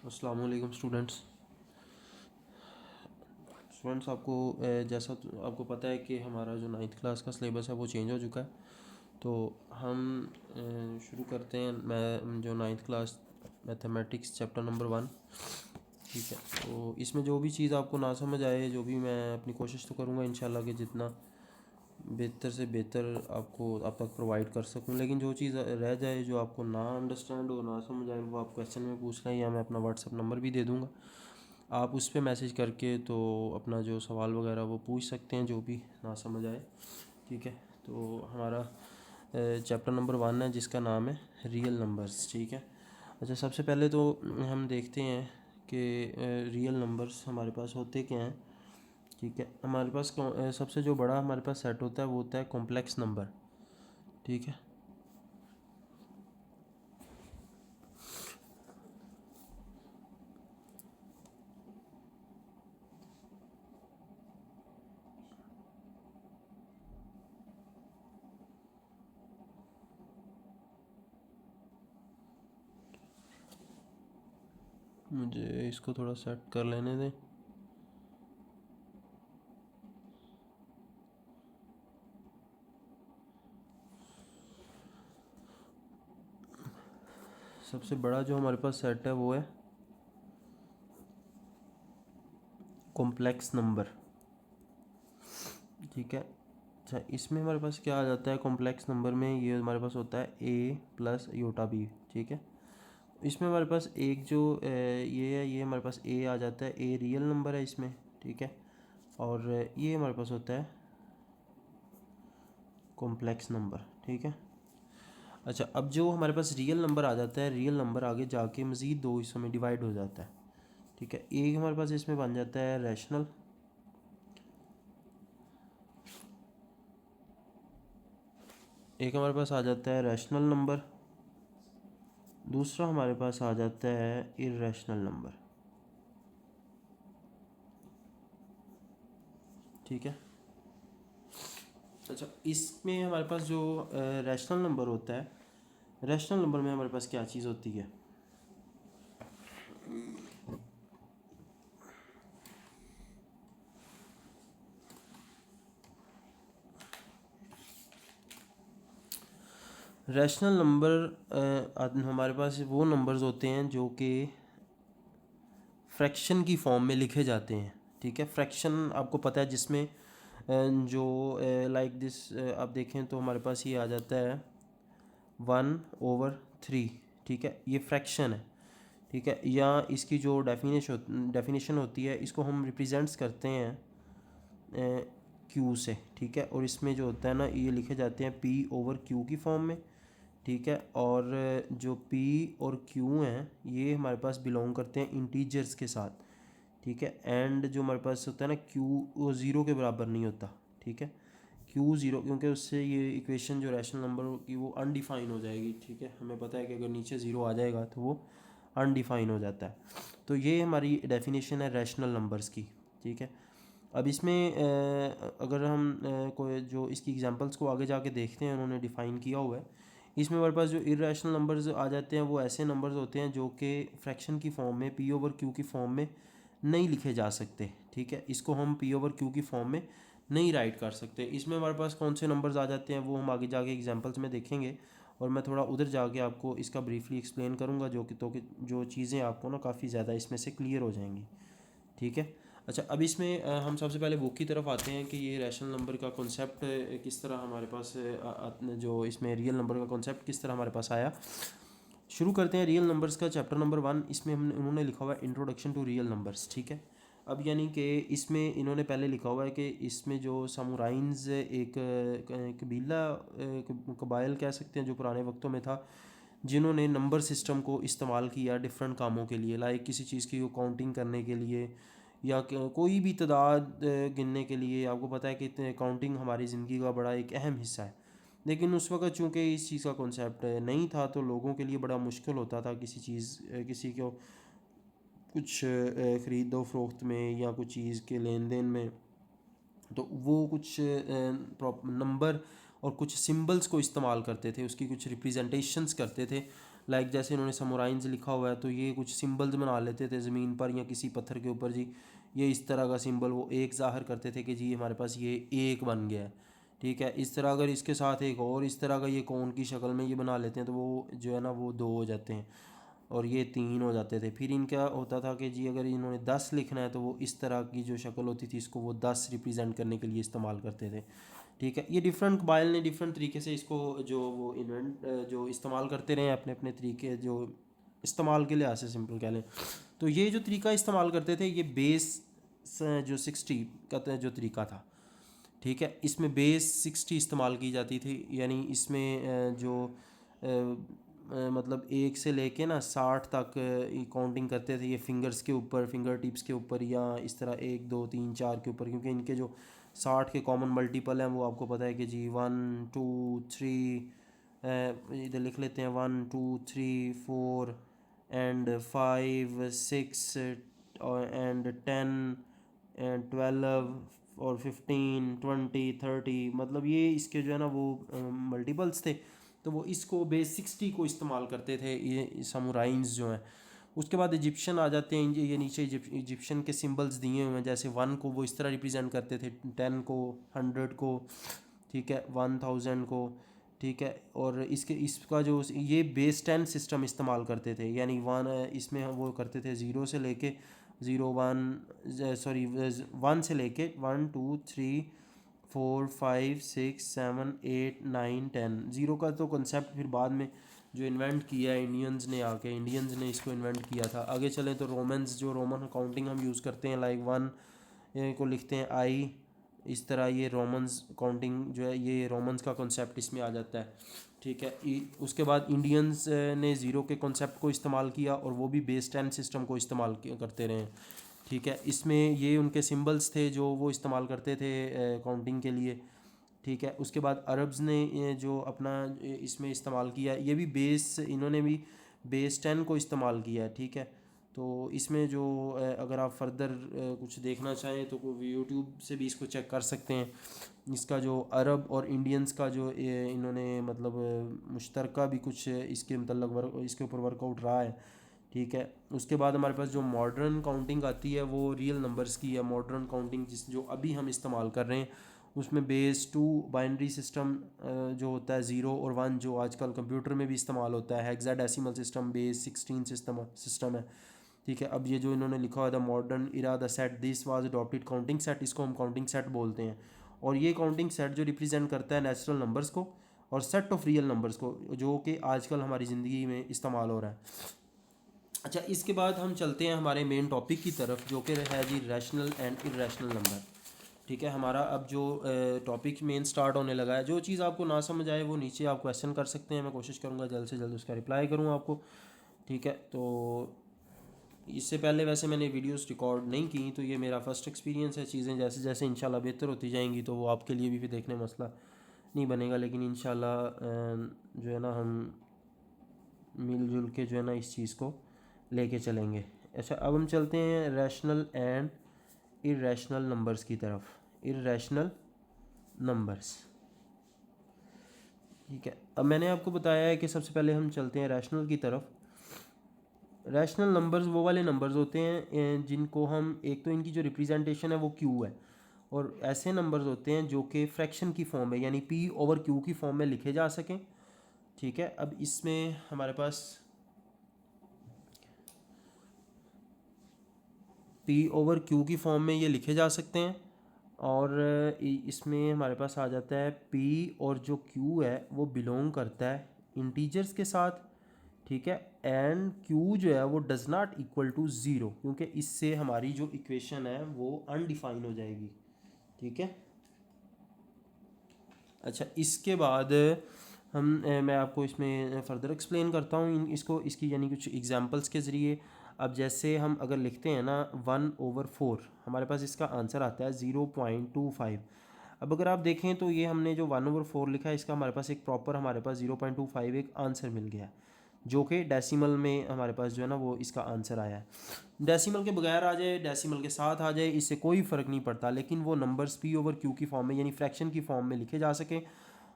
अस्सलाम वालेकुम स्टूडेंट्स आपको जैसा तो आपको पता है कि हमारा जो नाइन्थ क्लास का सिलेबस है वो चेंज हो चुका है। तो हम शुरू करते हैं मैं जो ninth class mathematics chapter number 1। ठीक है, तो इसमें जो भी चीज़ आपको ना समझ आए, जो भी मैं अपनी कोशिश तो करूँगा इंशाल्लाह कि जितना बेहतर से बेहतर आपको आप तक प्रोवाइड कर सकूं। लेकिन जो चीज़ रह जाए, जो आपको ना अंडरस्टैंड हो, ना समझ आए, वो आप क्वेश्चन में पूछ लें या मैं अपना व्हाट्सअप नंबर भी दे दूँगा। आप उस पर मैसेज करके तो अपना जो सवाल वगैरह वो पूछ सकते हैं, जो भी ना समझ आए। ठीक है, तो हमारा चैप्टर नंबर 1 है जिसका नाम है रियल नंबर्स। ठीक है, अच्छा सबसे पहले तो हम देखते हैं कि रियल नंबर्स हमारे पास होते क्या हैं। ठीक है, हमारे पास सबसे जो बड़ा हमारे पास सेट होता है वो होता है कॉम्प्लेक्स नंबर। ठीक है, मुझे इसको थोड़ा सेट कर लेने दें। सबसे बड़ा जो हमारे पास सेट है वो है कॉम्प्लेक्स नंबर। ठीक है, अच्छा इसमें हमारे पास क्या आ जाता है कॉम्प्लेक्स नंबर में, ये हमारे पास होता है ए प्लस योटा बी। ठीक है, इसमें हमारे पास एक जो ये है, ये हमारे पास ए आ जाता है, ए रियल नंबर है इसमें। ठीक है, और ये हमारे पास होता है कॉम्प्लेक्स नंबर। ठीक है, अच्छा अब जो हमारे पास रियल नंबर आ जाता है, रियल नंबर आगे जाके मज़ीद दो हिस्सों में डिवाइड हो जाता है। ठीक है, एक हमारे पास इसमें बन जाता है रैशनल, एक हमारे पास आ जाता है रैशनल नंबर, दूसरा हमारे पास आ जाता है इर्रेशनल नंबर। ठीक है, अच्छा इसमें हमारे पास जो रैशनल नंबर होता है, रैशनल नंबर में हमारे पास क्या चीज़ होती है। रैशनल नंबर हमारे पास वो नंबर्स होते हैं जो कि फ्रैक्शन की फॉर्म में लिखे जाते हैं। ठीक है, फ्रैक्शन आपको पता है जिसमें जो लाइक दिस आप देखें तो हमारे पास ये आ जाता है 1/3। ठीक है, ये फ्रैक्शन है। ठीक है, या इसकी जो डेफिनेशन होती है, इसको हम रिप्रेजेंट्स करते हैं क्यू से। ठीक है, और इसमें जो होता है ना, ये लिखे जाते हैं P/Q की फॉर्म में। ठीक है, और जो P और Q हैं ये हमारे पास बिलोंग करते हैं इंटीजर्स के साथ। ठीक है, एंड जो हमारे पास होता है ना Q, वो ज़ीरो के बराबर नहीं होता। ठीक है, Q ज़ीरो, क्योंकि उससे ये इक्वेशन जो रैशनल नंबर की वो अनडिफाइन हो जाएगी। ठीक है, हमें पता है कि अगर नीचे ज़ीरो आ जाएगा तो वो अनडिफाइन हो जाता है। तो ये हमारी डेफिनेशन है रैशनल नंबर्स की। ठीक है, अब इसमें अगर हम कोई जो इसकी एग्जांपल्स को आगे जाके देखते हैं, उन्होंने डिफ़ाइन किया हुआ है। इसमें हमारे पास जो इर्रेशनल नंबर्स आ जाते हैं वो ऐसे नंबर्स होते हैं जो कि फ्रैक्शन की फॉर्म में P/Q की फॉर्म में नहीं लिखे जा सकते। ठीक है, इसको हम P/Q की फॉर्म में नहीं राइट कर सकते। इसमें हमारे पास कौन से नंबर्स आ जाते हैं वो हम आगे जाके एग्जांपल्स में देखेंगे, और मैं थोड़ा उधर जाके आपको इसका ब्रीफली एक्सप्लेन करूँगा, जो कि जो चीज़ें आपको ना काफ़ी ज़्यादा इसमें से क्लियर हो जाएंगी। ठीक है, अच्छा अब इसमें हम सबसे पहले बुक की तरफ आते हैं कि ये रैशनल नंबर का कॉन्सेप्ट किस तरह हमारे पास जो इसमें रियल नंबर का कॉन्सेप्ट किस तरह हमारे पास आया। शुरू करते हैं रियल नंबर्स का चैप्टर नंबर 1। इसमें हमने उन्होंने लिखा हुआ है इंट्रोडक्शन टू रियल नंबर्स। ठीक है, अब यानी कि इसमें इन्होंने पहले लिखा हुआ है कि इसमें जो सामुराइंस एक कबीला कबाइल कह सकते हैं जो पुराने वक्तों में था, जिन्होंने नंबर सिस्टम को इस्तेमाल किया डिफरेंट कामों के लिए, लाइक किसी चीज़ की काउंटिंग करने के लिए या कोई भी तादाद गिनने के लिए। आपको पता है कि काउंटिंग हमारी ज़िंदगी का बड़ा एक अहम हिस्सा है, लेकिन उस वक्त चूँकि इस चीज़ का कॉन्सेप्ट नहीं था तो लोगों के लिए बड़ा मुश्किल होता था किसी चीज़ किसी को कुछ ख़रीदो फरोख्त में या कुछ चीज़ के लेन देन में। तो वो कुछ नंबर और कुछ सिंबल्स को इस्तेमाल करते थे, उसकी कुछ रिप्रेजेंटेशंस करते थे, लाइक जैसे इन्होंने समोराइंस लिखा हुआ है तो ये कुछ सिंबल्स बना लेते थे ज़मीन पर या किसी पत्थर के ऊपर जी, ये इस तरह का सिंबल वो एक ज़ाहिर करते थे कि जी हमारे पास ये एक बन गया है, ठीक है। इस तरह अगर इसके साथ एक और इस तरह का ये कौन की शक्ल में ये बना लेते हैं तो वो जो है ना वो 2 हो जाते हैं और ये 3 हो जाते थे। फिर इनका होता था कि जी अगर इन्होंने 10 लिखना है तो वो इस तरह की जो शक्ल होती थी इसको वो 10 रिप्रेजेंट करने के लिए इस्तेमाल करते थे, ठीक है। ये डिफरेंट कबाइल ने डिफरेंट तरीके से इसको जो वो जो इस्तेमाल करते रहे अपने अपने तरीके, जो इस्तेमाल के लिहाज से सिंपल कह लें तो ये जो तरीका इस्तेमाल करते थे ये बेस जो 60 का जो तरीका था, ठीक है। इसमें बेस 60 इस्तेमाल की जाती थी, यानी इसमें जो मतलब 1 से लेके ना 60 तक काउंटिंग करते थे ये फिंगर्स के ऊपर, फिंगर टिप्स के ऊपर या इस तरह 1 2 3 4 के ऊपर, क्योंकि इनके जो 60 के कॉमन मल्टीपल हैं वो आपको पता है कि जी 1 2 3, इधर लिख लेते हैं 1 2 3 4 एंड 5 6 एंड 10 एंड 12 और 15 20 30, मतलब ये इसके जो है ना वो मल्टीपल्स थे। तो वो इसको बेस 60 को इस्तेमाल करते थे ये समुराइंस जो हैं। उसके बाद इजिप्शियन आ जाते हैं, ये नीचे इजिप्शियन के सिंबल्स दिए हुए हैं, जैसे 1 को वो इस तरह रिप्रेजेंट करते थे, 10 को, 100 को, ठीक है, 1000 को, ठीक है। और इसका जो ये बेस 10 सिस्टम इस्तेमाल करते थे, यानी 1 इसमें वो करते थे 0 से लेके 1 से लेके 1 2 3 4 5 6 7 8 9 10। ज़ीरो का तो कंसेप्ट फिर बाद में जो इन्वेंट किया है इंडियंस ने, आके इंडियंस ने इसको इन्वेंट किया था। आगे चलें तो रोमन्स, जो रोमन अकाउंटिंग हम यूज़ करते हैं, लाइक 1 को लिखते हैं आई, इस तरह ये रोमन्स काउंटिंग जो है ये रोमन्स का कॉन्सेप्ट इसमें आ जाता है, ठीक है। उसके बाद इंडियंस ने ज़ीरो के कॉन्सेप्ट को इस्तेमाल किया और वो भी बेस 10 सिस्टम को इस्तेमाल करते रहे, ठीक है। इसमें ये उनके सिंबल्स थे जो वो इस्तेमाल करते थे काउंटिंग के लिए, ठीक है। उसके बाद अरब्स ने ये जो अपना इसमें इस्तेमाल किया, ये भी बेस, इन्होंने भी बेस 10 को इस्तेमाल किया है, ठीक है। तो इसमें जो अगर आप फर्दर कुछ देखना चाहें तो यूट्यूब से भी इसको चेक कर सकते हैं। इसका जो अरब और इंडियंस का जो इन्होंने मतलब मुश्तरका भी कुछ इसके मतलब इसके ऊपर वर्कआउट रहा है, ठीक है। उसके बाद हमारे पास जो मॉडर्न काउंटिंग आती है वो रियल नंबर्स की है। मॉडर्न काउंटिंग जो अभी हम इस्तेमाल कर रहे हैं उसमें बेस 2 बाइनरी सिस्टम जो होता है 0 और 1, जो आजकल कंप्यूटर में भी इस्तेमाल होता है, हेक्साडेसिमल सिस्टम बेस 16 सिस्टम है, ठीक है। अब ये जो इन्होंने लिखा हुआ था modern era the set this was adopted counting set, इसको हम काउंटिंग सेट बोलते हैं। और ये काउंटिंग सेट जो रिप्रेजेंट करता है नेचुरल नंबर्स को और सेट ऑफ रियल नंबर्स को, जो कि आजकल हमारी ज़िंदगी में इस्तेमाल हो रहा है। अच्छा, इसके बाद हम चलते हैं हमारे मेन टॉपिक की तरफ, जो कि है जी रैशनल एंड इरेशनल नंबर, ठीक है। हमारा अब जो टॉपिक मेन स्टार्ट होने लगा है, जो चीज़ आपको ना समझ आए वो नीचे आप क्वेश्चन कर सकते हैं, मैं कोशिश करूँगा जल्द से जल्द उसका रिप्लाई करूँ आपको, ठीक है। तो इससे पहले वैसे मैंने वीडियोस रिकॉर्ड नहीं की, तो ये मेरा फर्स्ट एक्सपीरियंस है। चीज़ें जैसे जैसे इंशाल्लाह बेहतर होती जाएंगी तो वो आपके लिए भी फिर देखने में मसला नहीं बनेगा, लेकिन इंशाल्लाह जो है ना हम मिलजुल के जो है ना इस चीज़ को लेके चलेंगे। अच्छा, अब हम चलते हैं रैशनल एंड इरेशनल नंबर्स की तरफ। इरेशनल नंबर्स, ठीक है। अब मैंने आपको बताया है कि सबसे पहले हम चलते हैं रैशनल की तरफ। रैशनल नंबर्स वो वाले नंबर्स होते हैं जिनको हम, एक तो इनकी जो रिप्रेजेंटेशन है वो क्यू है, और ऐसे नंबर्स होते हैं जो कि फ्रैक्शन की फॉर्म में यानी पी ओवर क्यू की फॉर्म में लिखे जा सकें, ठीक है। अब इसमें हमारे पास पी ओवर क्यू की फॉर्म में ये लिखे जा सकते हैं, और इसमें हमारे पास आ जाता है पी और जो क्यू है वो बिलोंग करता है इंटीजर्स के साथ, ठीक है। एंड क्यू जो है वो does not equal to zero, क्योंकि इससे हमारी जो इक्वेशन है वो अनडिफाइन हो जाएगी, ठीक है। अच्छा, इसके बाद मैं आपको इसमें फ़र्दर एक्सप्लेन करता हूँ इसको, इसकी यानी कुछ एग्जांपल्स के ज़रिए। अब जैसे हम अगर लिखते हैं ना 1/4, हमारे पास इसका आंसर आता है 0.25। अब अगर आप देखें तो ये हमने जो 1/4 लिखा है इसका हमारे पास एक प्रॉपर हमारे पास 0.25 एक आंसर मिल गया, जो कि डेसिमल में हमारे पास जो है ना वो इसका आंसर आया है। डेसिमल के बगैर आ जाए, डेसिमल के साथ आ जाए, इससे कोई फ़र्क नहीं पड़ता, लेकिन वो नंबर्स पी ओवर क्यू की फॉर्म में यानी फ्रैक्शन की फॉर्म में लिखे जा सकें,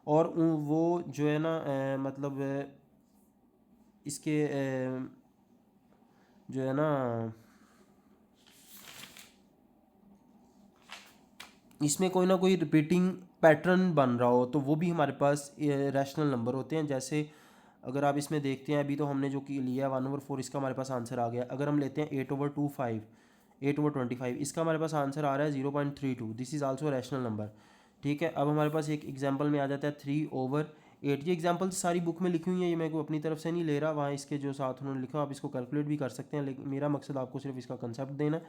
और वो जो है ना मतलब इसके जो है ना इसमें कोई ना कोई रिपीटिंग पैटर्न बन रहा हो तो वो भी हमारे पास रैशनल नंबर होते हैं। जैसे अगर आप इसमें देखते हैं, अभी तो हमने जो कि लिया 1/4, इसका हमारे पास आंसर आ गया। अगर हम लेते हैं 8/25, 8/25, इसका हमारे पास आंसर आ रहा है 0.32, this is also rational number. ठीक है, अब हमारे पास एक एग्जांपल में आ जाता है 3/8। ये एग्जांपल सारी बुक में लिखी हुई है, ये मैं को अपनी तरफ से नहीं ले रहा, वहाँ इसके जो साथ उन्होंने लिखा आप इसको कैलकुलेट भी कर सकते हैं, लेकिन मेरा मकसद आपको सिर्फ इसका कंसेप्ट देना है।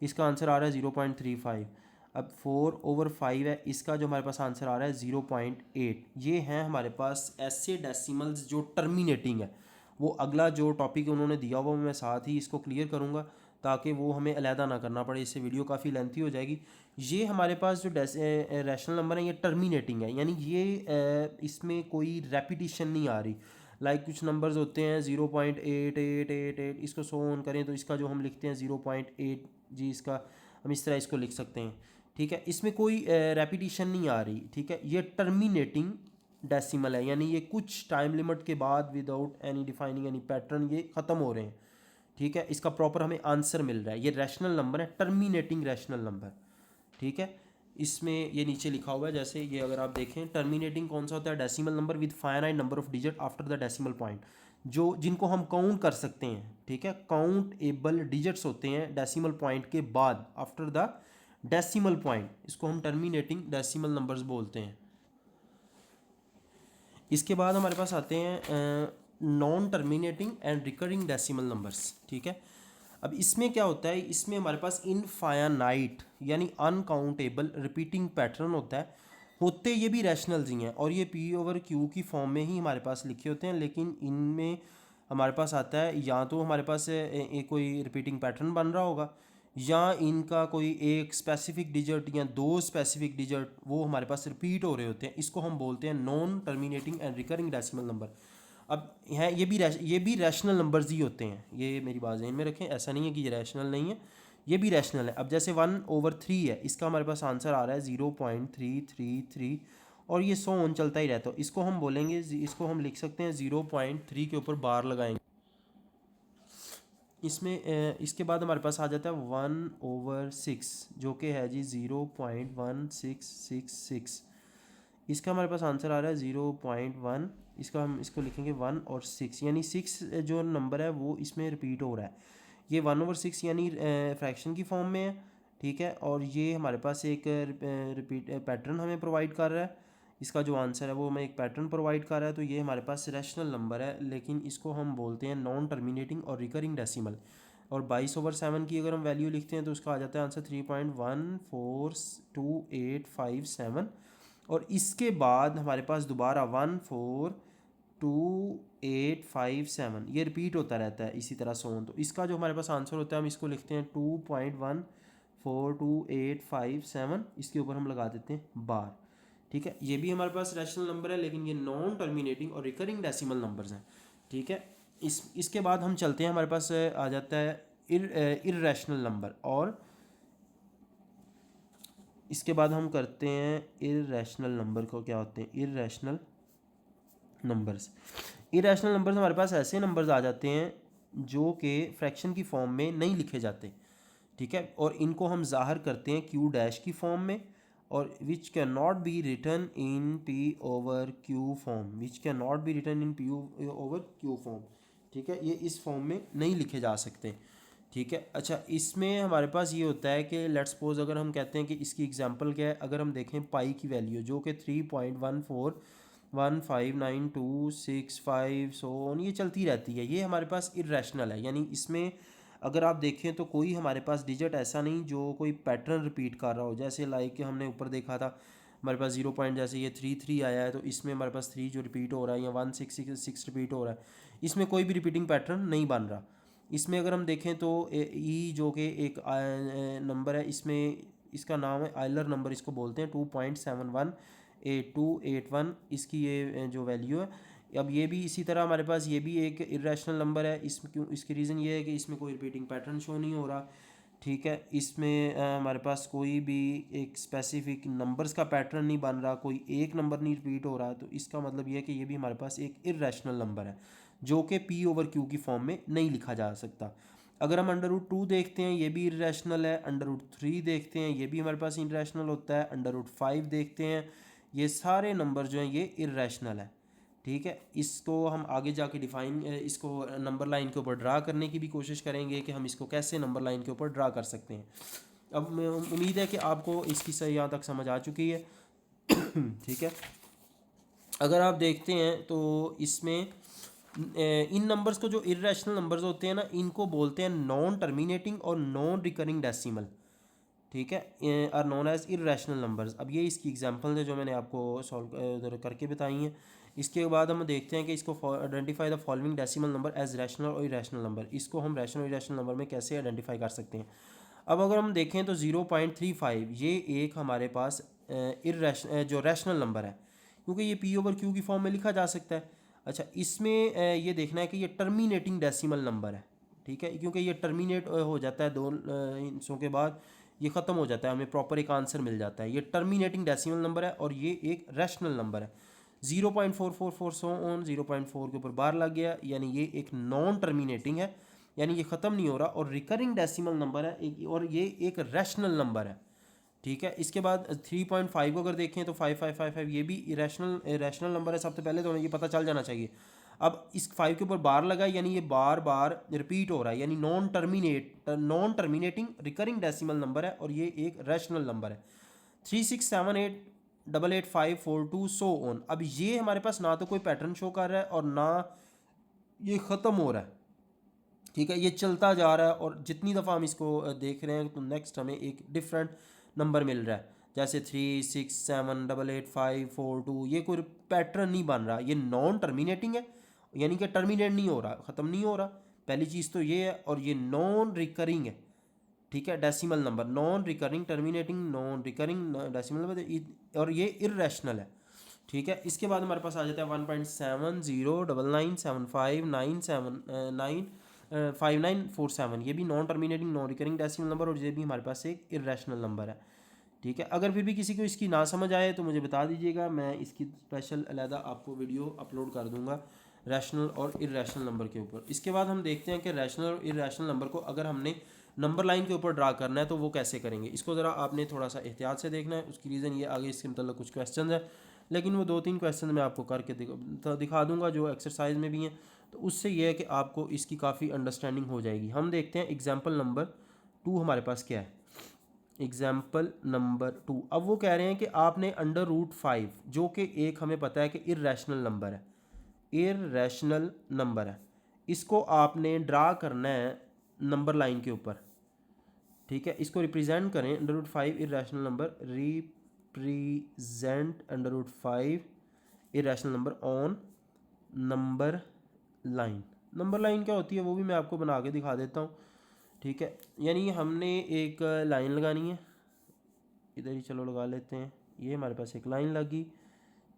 इसका आंसर आ रहा है 0.35। अब 4/5 है, इसका जो हमारे पास आंसर आ रहा है 0.8। ये हैं हमारे पास ऐसे डेसिमल्स जो टर्मिनेटिंग है। वो अगला जो टॉपिक उन्होंने दिया हुआ मैं साथ ही इसको क्लियर करूँगा ताकि वो हमें अलहदा ना करना पड़े, इससे वीडियो काफ़ी लेंथी हो जाएगी। ये हमारे पास जो रैशनल नंबर है ये टर्मिनेटिंग है, यानी ये इसमें कोई रेपिटिशन नहीं आ रही। लाइक कुछ नंबर्स होते हैं 0.8888, इसको सो ऑन करें तो इसका जो हम लिखते हैं 0.8 जी, इसका हम इस तरह इसको लिख सकते हैं। ठीक है, इसमें कोई रेपिटिशन नहीं आ रही। ठीक है, ये टर्मिनेटिंग डेसिमल है, यानी ये कुछ टाइम लिमिट के बाद without any defining any pattern ये ख़त्म हो रहे हैं। ठीक है, इसका प्रॉपर हमें आंसर मिल रहा है। ये रैशनल नंबर है, टर्मिनेटिंग रैशनल नंबर। ठीक है, इसमें ये नीचे लिखा हुआ है, जैसे ये अगर आप देखें टर्मिनेटिंग कौन सा होता है, decimal number with finite number of digit after the decimal point, जो जिनको हम काउंट कर सकते हैं। ठीक है, काउंटेबल डिजिट्स होते हैं डेसिमल पॉइंट के बाद, आफ्टर द डेसिमल पॉइंट, इसको हम टर्मिनेटिंग डेसिमल नंबर्स बोलते हैं। इसके बाद हमारे पास आते हैं non terminating and recurring decimal numbers. ठीक है, अब इसमें क्या होता है, इसमें हमारे पास इनफाइनाइट यानी अनकाउंटेबल रिपीटिंग पैटर्न होता है। होते ये भी रैशनल्स ही हैं और ये P/Q की फॉर्म में ही हमारे पास लिखे होते हैं, लेकिन इनमें हमारे पास आता है या तो हमारे पास एक कोई रिपीटिंग पैटर्न बन रहा होगा, या इनका कोई एक स्पेसिफिक डिजिट या दो स्पेसिफिक डिजिट वो हमारे पास रिपीट हो रहे होते हैं। इसको हम बोलते हैं non terminating and recurring decimal number. अब हैं ये भी रैशनल नंबर्स ही होते हैं, ये मेरी बात ज़हन में रखें, ऐसा नहीं है कि ये रैशनल नहीं है, ये भी रैशनल है। अब जैसे 1/3 है, इसका हमारे पास आंसर आ रहा है 0.333 और ये सो ऑन चलता ही रहता है। इसको हम बोलेंगे, इसको हम लिख सकते हैं 0.3 के ऊपर बार लगाएंगे। इसमें इसके बाद हमारे पास आ जाता है 1/6 जो कि है जी 0.1666। इसका हमारे पास आंसर आ रहा है 0.1। इसका हम इसको लिखेंगे 1/6, यानी 6 जो नंबर है वो इसमें रिपीट हो रहा है। ये 1/6 यानी फ्रैक्शन की फॉर्म में है। ठीक है, और ये हमारे पास एक रिपीट पैटर्न हमें प्रोवाइड कर रहा है। इसका जो आंसर है वो हमें एक पैटर्न प्रोवाइड कर रहा है, तो ये हमारे पास रैशनल नंबर है, लेकिन इसको हम बोलते हैं नॉन टर्मिनेटिंग और रिकरिंग डेसिमल। और 22/7 की अगर हम वैल्यू लिखते हैं तो उसका आ जाता है आंसर 3.1428557। और इसके बाद हमारे पास दोबारा 1428557 ये रिपीट होता रहता है इसी तरह सोन। तो इसका जो हमारे पास आंसर होता है हम इसको लिखते हैं 2.1428557, इसके ऊपर हम लगा देते हैं बार। ठीक है, ये भी हमारे पास रैशनल नंबर है, लेकिन ये नॉन टर्मिनेटिंग और रिकरिंग डेसिमल नंबर्स हैं। ठीक है, इसके बाद हम चलते हैं, हमारे पास आ जाता है इर्रेशनल नंबर, और इसके बाद हम करते हैं इर्रेशनल नंबर को क्या होते हैं इर्रेशनल नंबर्स। इर्रेशनल नंबर्स हमारे पास ऐसे नंबर्स आ जाते हैं जो कि फ्रैक्शन की फॉर्म में नहीं लिखे जाते। ठीक है, और इनको हम ज़ाहिर करते हैं Q' की फॉर्म में, और which can not be written in P/Q form, which can not be written in P/Q form. ठीक है, ये इस फॉर्म में नहीं लिखे जा सकते। ठीक है, अच्छा इसमें हमारे पास ये होता है कि लेट्स सपोज अगर हम कहते हैं कि इसकी एग्जांपल क्या है, अगर हम देखें पाई की वैल्यू जो कि 3.1415926 सो ऑन ये चलती रहती है, ये हमारे पास इर्रेशनल है। यानी इसमें अगर आप देखें तो कोई हमारे पास डिजिट ऐसा नहीं जो कोई पैटर्न रिपीट कर रहा हो। जैसे लाइक हमने ऊपर देखा था हमारे पास 0 पॉइंट जैसे ये 3 आया है, तो इसमें हमारे पास 3 जो रिपीट हो रहा है, या 166 रिपीट हो रहा है, इसमें कोई भी रिपीटिंग पैटर्न नहीं बन रहा। इसमें अगर हम देखें तो ई जो कि एक नंबर है, इसमें इसका नाम है आयलर नंबर, इसको बोलते हैं 2.718281 इसकी ये जो वैल्यू है। अब ये भी इसी तरह हमारे पास ये भी एक इरेशनल नंबर है। इसकी रीज़न ये है कि इसमें कोई रिपीटिंग पैटर्न शो नहीं हो रहा। ठीक है, इसमें हमारे पास कोई भी एक स्पेसिफिक नंबर्स का पैटर्न नहीं बन रहा, कोई एक नंबर नहीं रिपीट हो रहा, तो इसका मतलब ये है कि ये भी हमारे पास एक इरेशनल नंबर है। जो कि पी ओवर क्यू की फॉर्म में नहीं लिखा जा सकता। अगर हम अंडर रूट 2 देखते हैं, ये भी इरेशनल है। अंडर रूट 3 देखते हैं, ये भी हमारे पास इरेशनल होता है। अंडर रूट 5 देखते हैं, ये सारे नंबर जो हैं ये इरेशनल है। ठीक है, इसको हम आगे जाके डिफाइन, इसको नंबर लाइन के ऊपर ड्रा करने की भी कोशिश करेंगे कि हम इसको कैसे नंबर लाइन के ऊपर ड्रा कर सकते हैं। अब उम्मीद है कि आपको इसकी सही यहाँ तक समझ आ चुकी है। ठीक है, अगर आप देखते हैं तो इसमें इन नंबर्स को, जो इरेशनल नंबर्स होते हैं ना, इनको बोलते हैं नॉन टर्मिनेटिंग और नॉन रिकरिंग डेसिमल। ठीक है, are known as irrational numbers. अब ये इसकी एग्जांपल है जो मैंने आपको सॉल्व उधर करके बताई हैं। इसके बाद हम देखते हैं कि इसको identify the following decimal number as rational और इरेशनल नंबर। इसको हम रैशनल और इरेशनल नंबर में कैसे आइडेंटिफाई कर सकते हैं। अब अगर हम देखें तो 0.35 ये एक हमारे पास जो रैशनल नंबर है, क्योंकि ये पी ओवर क्यू की फॉर्म में लिखा जा सकता है। अच्छा, इसमें ये देखना है कि ये टर्मिनेटिंग डेसिमल नंबर है। ठीक है, क्योंकि ये टर्मिनेट हो जाता है दो हिस्सों के बाद, ये ख़त्म हो जाता है, हमें प्रॉपर एक आंसर मिल जाता है। ये टर्मिनेटिंग डेसिमल नंबर है और ये एक रैशनल नंबर है। 0.444 सो ऑन 0.4 के ऊपर बार लग गया, यानी ये एक नॉन टर्मिनेटिंग है, यानी ये ख़त्म नहीं हो रहा, और रिकरिंग डेसिमल नंबर है एक, और ये एक रैशनल नंबर है। ठीक है, इसके बाद 3.5 को अगर देखें तो 5555 ये भी रैशनल नंबर है। सबसे पहले तो हमें ये पता चल जाना चाहिए। अब इस 5 के ऊपर बार लगा, यानी ये बार बार रिपीट हो रहा है, यानी non terminating recurring decimal number है, और ये एक रैशनल नंबर है। 3678888542 सो ऑन। अब ये हमारे पास ना तो कोई पैटर्न शो कर रहा है और ना ये ख़त्म हो रहा है। ठीक है, ये चलता जा रहा है, और जितनी दफ़ा हम इसको देख रहे हैं तो नेक्स्ट हमें एक डिफरेंट नंबर मिल रहा है, जैसे 36788542। ये कोई पैटर्न नहीं बन रहा, ये नॉन टर्मिनेटिंग है, यानी कि टर्मिनेट नहीं हो रहा, ख़त्म नहीं हो रहा। पहली चीज़ तो ये है, और ये नॉन रिकरिंग है। ठीक है, decimal number non recurring, terminating, non recurring decimal number, और ये इरेशनल है। ठीक है, इसके बाद हमारे पास आ जाता है 1.7099759759 ये भी non terminating non recurring decimal number, और ये भी हमारे पास एक इरेशनल नंबर है। ठीक है, अगर फिर भी किसी को इसकी ना समझ आए तो मुझे बता दीजिएगा, मैं इसकी स्पेशल अलहदा आपको वीडियो अपलोड कर दूंगा रैशनल और इरेशनल नंबर के ऊपर। इसके बाद हम देखते हैं कि रैशनल और इरेशनल नंबर को अगर हमने नंबर लाइन के ऊपर ड्रा करना है तो वो कैसे करेंगे। इसको ज़रा आपने थोड़ा सा एहतियात से देखना है। उसकी रीज़न ये, आगे इसके मतलब कुछ क्वेश्चन है, लेकिन वो 2-3 क्वेश्चन मैं आपको करके दिखा दूंगा जो एक्सरसाइज में भी हैं, तो उससे ये है कि आपको इसकी काफ़ी अंडरस्टैंडिंग हो जाएगी। हम देखते हैं एग्जाम्पल नंबर 2 हमारे पास क्या है। एग्जाम्पल नंबर 2, अब वो कह रहे हैं कि आपने √5, जो कि एक हमें पता है कि इरेशनल नंबर है, इरेशनल नंबर है, इसको आपने ड्रा करना है नंबर लाइन के ऊपर। ठीक है, इसको रिप्रेजेंट करें √5 irrational number, represent √5 irrational number on number line. Number line क्या होती है वो भी मैं आपको बना के दिखा देता हूँ। ठीक है, यानी हमने एक लाइन लगानी है, इधर ही चलो लगा लेते हैं। ये हमारे पास एक लाइन लगी।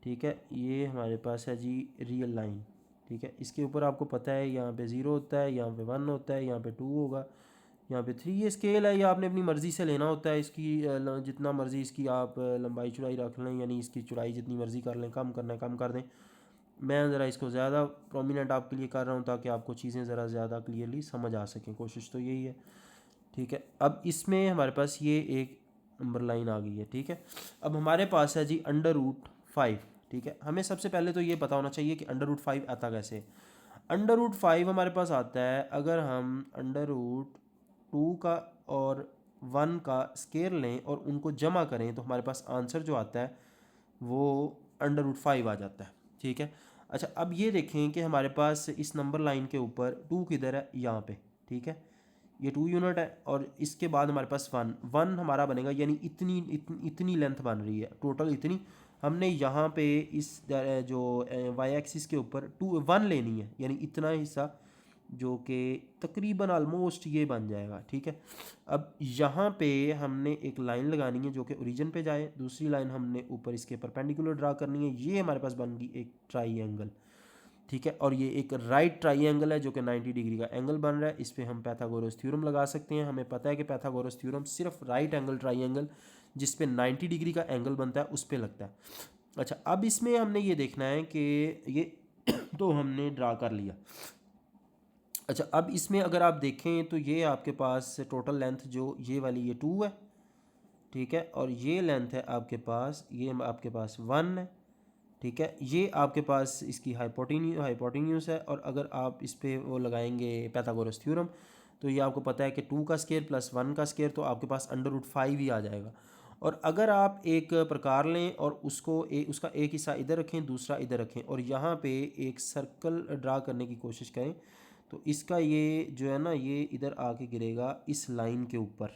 ठीक है, ये हमारे पास है जी रियल लाइन। ठीक है, इसके ऊपर आपको पता है यहाँ पे 0 होता है, यहाँ पे 1 होता है, यहाँ पे 2 होगा, यहाँ पे 3। ये स्केल है, ये आपने अपनी मर्ज़ी से लेना होता है। इसकी जितना मर्ज़ी इसकी आप लंबाई चौड़ाई रख लें, यानी इसकी चौड़ाई जितनी मर्ज़ी कर लें, कम करना है कम कर दें। मैं ज़रा इसको ज़्यादा प्रोमिनेंट आपके लिए कर रहा हूँ ताकि आपको चीज़ें ज़रा ज़्यादा क्लियरली समझ आ सकें, कोशिश तो यही है। ठीक है, अब इसमें हमारे पास ये एक नंबर लाइन आ गई है। ठीक है, अब हमारे पास है जी √5। ठीक है, हमें सबसे पहले तो ये पता होना चाहिए कि √5 आता कैसे। √5 हमारे पास आता है अगर हम √2 का और 1 का स्केयर लें और उनको जमा करें, तो हमारे पास आंसर जो आता है वो √5 आ जाता है। ठीक है, अच्छा, अब ये देखें कि हमारे पास इस नंबर लाइन के ऊपर 2 किधर है, यहाँ पे। ठीक है, ये 2 यूनिट है, और इसके बाद हमारे पास 1 हमारा बनेगा, यानी इतनी लेंथ बन रही है टोटल इतनी। हमने यहाँ पे इस जो वाई एक्सिस के ऊपर 1 लेनी है, यानी इतना हिस्सा जो कि तकरीबन ऑलमोस्ट ये बन जाएगा। ठीक है, अब यहाँ पे हमने एक लाइन लगानी है जो कि ओरिजिन पे जाए, दूसरी लाइन हमने ऊपर इसके परपेंडिकुलर ड्रा करनी है। ये हमारे पास बन गई एक ट्राइंगल। ठीक है, और ये एक राइट ट्राइंगल है जो कि 90 डिग्री का एंगल बन रहा है। इस पर हम पैथागोरस थ्योरम लगा सकते हैं। हमें पता है कि पैथागोरस थ्योरम सिर्फ राइट एंगल ट्राइंगल जिस पे 90 डिग्री का एंगल बनता है उस पर लगता है। अच्छा, अब इसमें हमने ये देखना है कि ये तो हमने ड्रा कर लिया। अच्छा, अब इसमें अगर आप देखें तो ये आपके पास टोटल लेंथ जो ये वाली ये 2 है, ठीक है, और ये लेंथ है आपके पास, ये आपके पास 1 है, ठीक है। ये आपके पास इसकी हाइपोटेन्यूस है, और अगर आप इस पर वो लगाएंगे पैथागोरस थ्योरम, तो ये आपको पता है कि 2 का स्केयर प्लस 1 का स्केयर, तो आपके पास √5 ही आ जाएगा। और अगर आप एक प्रकार लें और उसका एक हिस्सा इधर रखें, दूसरा इधर रखें, और यहाँ पे एक सर्कल ड्रा करने की कोशिश करें, तो इसका ये जो है ना, ये इधर आके गिरेगा इस लाइन के ऊपर,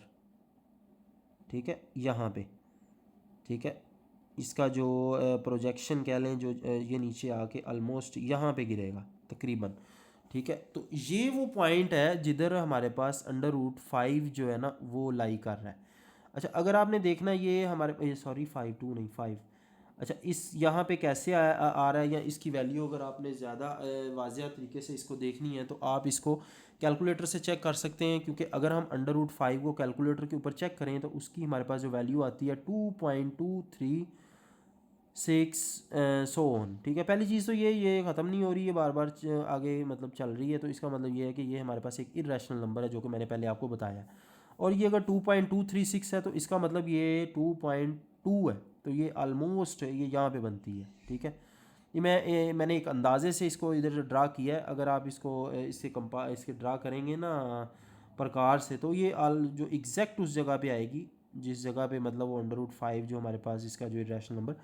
ठीक है, यहाँ पे, ठीक है। इसका जो प्रोजेक्शन कह लें, जो ये नीचे आके ऑलमोस्ट यहाँ पे गिरेगा तकरीबन, ठीक है। तो ये वो पॉइंट है जिधर हमारे पास √5 जो है ना वो लाई कर रहा है। अच्छा, अगर आपने देखना ये हमारे सॉरी 5 2 नहीं 5, अच्छा इस यहाँ पे कैसे आ रहा है, या इसकी वैल्यू अगर आपने ज़्यादा वाज़िया तरीके से इसको देखनी है तो आप इसको कैलकुलेटर से चेक कर सकते हैं, क्योंकि अगर हम √5 को कैलकुलेटर के ऊपर चेक करें तो उसकी हमारे पास जो वैल्यू आती है 2.236 सो ऑन, ठीक है। पहली चीज़ तो ये ख़त्म नहीं हो रही है, बार बार आगे मतलब चल रही है, तो इसका मतलब ये है कि ये हमारे पास एक इर्रेशनल नंबर है, जो कि मैंने पहले आपको बताया। और ये अगर 2.236 है तो इसका मतलब ये 2.2 है, तो ये आलमोस्ट ये यहाँ पे बनती है, ठीक है। ये मैंने एक अंदाजे से इसको इधर ड्रा किया है। अगर आप इसको इसके ड्रा करेंगे ना प्रकार से, तो ये जो एग्जैक्ट उस जगह पे आएगी जिस जगह पे मतलब वो √5 जो हमारे पास इसका जो इरेशनल नंबर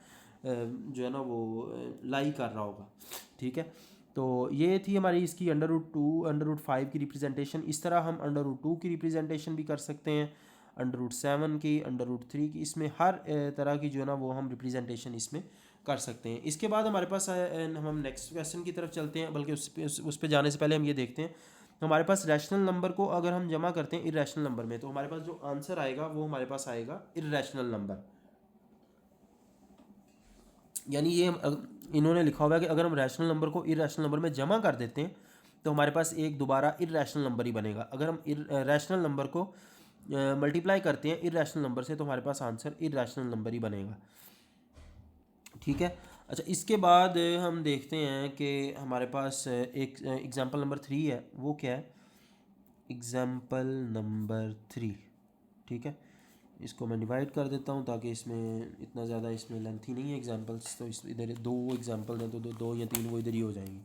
जो है ना वो लाई कर रहा होगा, ठीक है। तो ये थी हमारी इसकी √5 की रिप्रेजेंटेशन। इस तरह हम √2 की रिप्रेजेंटेशन भी कर सकते हैं, √7 की, √3 की, इसमें हर तरह की जो है ना वो हम रिप्रेजेंटेशन इसमें कर सकते हैं। इसके बाद हमारे पास हम नेक्स्ट क्वेश्चन की तरफ चलते हैं, बल्कि उस पर जाने से पहले हम ये देखते हैं हमारे पास रैशनल नंबर को अगर हम जमा करते हैं इरेशनल नंबर में, तो हमारे पास जो आंसर आएगा वो हमारे पास आएगा इरेशनल नंबर। यानी ये इन्होंने लिखा हुआ है कि अगर हम रैशनल नंबर को इरेशनल नंबर में जमा कर देते हैं तो हमारे पास एक दोबारा इरेशनल नंबर ही बनेगा। अगर हम रैशनल नंबर को मल्टीप्लाई करते हैं इरेशनल नंबर से तो हमारे पास आंसर इरेशनल नंबर ही बनेगा, ठीक है। अच्छा, इसके बाद हम देखते हैं कि हमारे पास एक एग्जांपल नंबर 3 है। वो क्या है? एग्जांपल नंबर 3, ठीक है। इसको मैं डिवाइड कर देता हूँ ताकि इसमें इतना ज़्यादा इसमें लेंथी नहीं है एग्जांपल्स, तो इस इधर 2 एग्जांपल हैं तो दो या 3 वो इधर ही हो जाएंगी,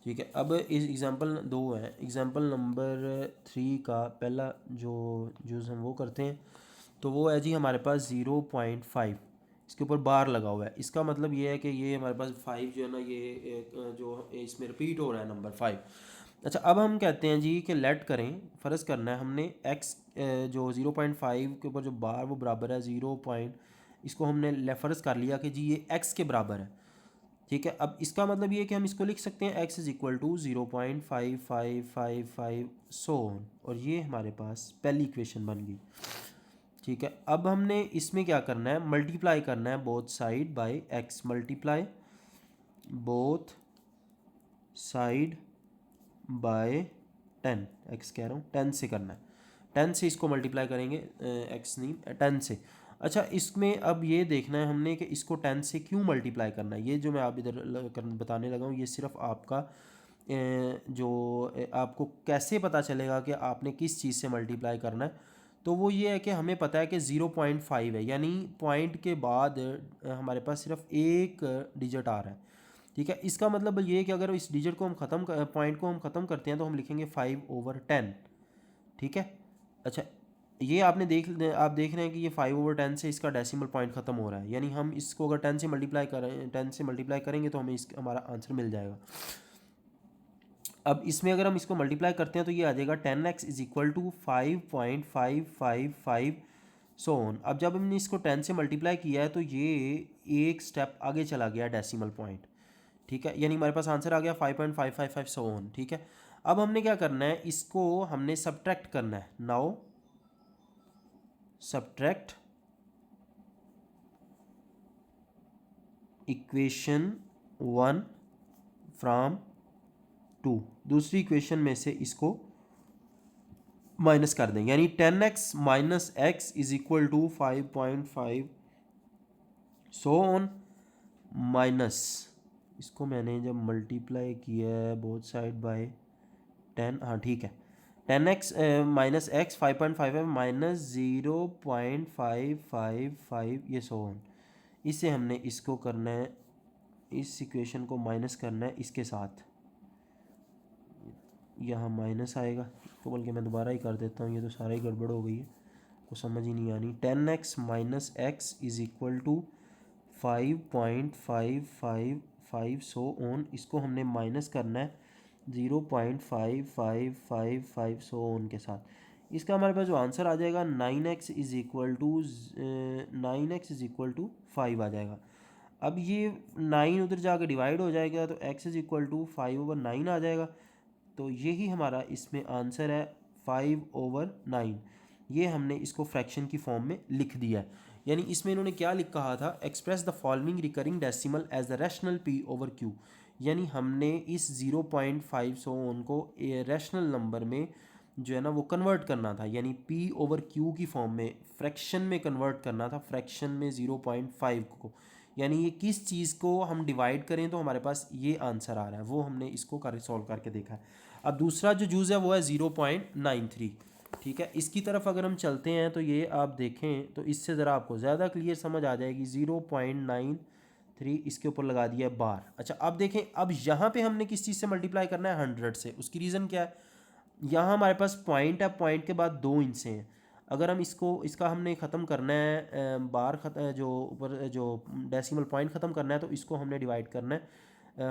ठीक है। अब इस एग्जांपल 2 है, एग्जांपल नंबर 3 का पहला जो यूज़ हम वो करते हैं तो वो है जी हमारे पास 0.5, इसके ऊपर बार लगा हुआ है। इसका मतलब ये है कि ये हमारे पास 5 जो है ना ये जो इसमें रिपीट हो रहा है नंबर 5। अच्छा, अब हम कहते हैं जी कि लेट करें, फ़र्ज़ करना है हमने x जो 0.5 के ऊपर जो बार वो बराबर है 0 पॉइंट, इसको हमने फ़र्ज़ कर लिया कि जी ये x के बराबर है, ठीक है। अब इसका मतलब ये है कि हम इसको लिख सकते हैं x = 0.5555 सो ऑन, और ये हमारे पास पहली इक्वेशन बन गई, ठीक है। अब हमने इसमें क्या करना है, मल्टीप्लाई करना है both side by x, multiply both side by 10, x कह रहा हूँ 10 से करना है, 10 से इसको मल्टीप्लाई करेंगे, x नहीं 10 से। अच्छा, इसमें अब ये देखना है हमने कि इसको 10 से क्यों मल्टीप्लाई करना है। ये जो मैं आप इधर बताने लगा हूँ ये सिर्फ आपका जो आपको कैसे पता चलेगा कि आपने किस चीज़ से मल्टीप्लाई करना है, तो वो ये है कि हमें पता है कि 0.5 है, यानी पॉइंट के बाद हमारे पास सिर्फ एक डिजिट आ रहा है, ठीक है। इसका मतलब ये है कि अगर इस डिजिट को हम पॉइंट को हम ख़त्म करते हैं तो हम लिखेंगे 5/10, ठीक है। अच्छा, ये आप देख रहे हैं कि ये 5/10 से इसका डेसिमल पॉइंट ख़त्म हो रहा है, यानी हम इसको अगर 10 से मल्टीप्लाई करेंगे तो हमें हमारा आंसर मिल जाएगा। अब इसमें अगर हम इसको मल्टीप्लाई करते हैं तो ये आ जाएगा 10x = 5.555 सो ऑन। अब जब हमने इसको 10 से मल्टीप्लाई किया है तो ये एक स्टेप आगे चला गया डेसिमल पॉइंट, ठीक है, यानी हमारे पास आंसर आ गया 5.555 सो ऑन, ठीक है। अब हमने क्या करना है, इसको हमने सब्ट्रैक्ट करना है। नाउ सब्ट्रैक्ट इक्वेशन 1 फ्रॉम 2, दूसरी इक्वेशन में से इसको माइनस कर दें, यानी 10x - x = 5.5 so on minus इसको मैंने जब मल्टीप्लाई किया है बोथ साइड बाय 10, हाँ ठीक है, 10x माइनस एक्स 5.55 माइनस 0.555 ये सो ऑन। इससे हमने इसको करना है, इस इक्वेशन को माइनस करना है इसके साथ, यहाँ माइनस आएगा तो बल्कि मैं दोबारा ही कर देता हूँ, ये तो सारा ही गड़बड़ हो गई है, को समझ ही नहीं आनी। 10x minus x is equal to 5.555 so on, इसको हमने माइनस करना है 0.5555 सो ऑन के साथ। इसका हमारे पास जो आंसर आ जाएगा 9x is equal to 9x is equal to 5 आ जाएगा। अब ये 9 उधर जाकर डिवाइड हो जाएगा तो x इज़ इक्वल टू 5/9 आ जाएगा। तो यही हमारा इसमें आंसर है 5/9। ये हमने इसको फ्रैक्शन की फॉर्म में लिख दिया है। यानी इसमें इन्होंने क्या लिख कहा था, express the following recurring decimal as the rational p/q। यानी हमने इस 0.5 सो उनको रैशनल नंबर में जो है ना वो कन्वर्ट करना था, यानी p/q की फॉर्म में फ्रैक्शन में कन्वर्ट करना था, फ्रैक्शन में 0.5 को। यानी ये किस चीज़ को हम डिवाइड करें तो हमारे पास ये आंसर आ रहा है, वो हमने इसको कर सॉल्व करके देखा है। अब दूसरा जो यूज़ है वो है 0.93। ठीक है, इसकी तरफ अगर हम चलते हैं तो ये आप देखें तो इससे ज़रा आपको ज़्यादा क्लियर समझ आ जाएगी। 0.93 इसके ऊपर लगा दिया है बार। अच्छा अब देखें, अब यहाँ पे हमने किस चीज़ से मल्टीप्लाई करना है, 100 से। उसकी रीज़न क्या है, यहाँ हमारे पास पॉइंट है, पॉइंट के बाद 2 इंच से हैं। अगर हम इसका हमने ख़त्म करना है बार जो ऊपर जो डेसिमल पॉइंट ख़त्म करना है तो इसको हमने डिवाइड करना है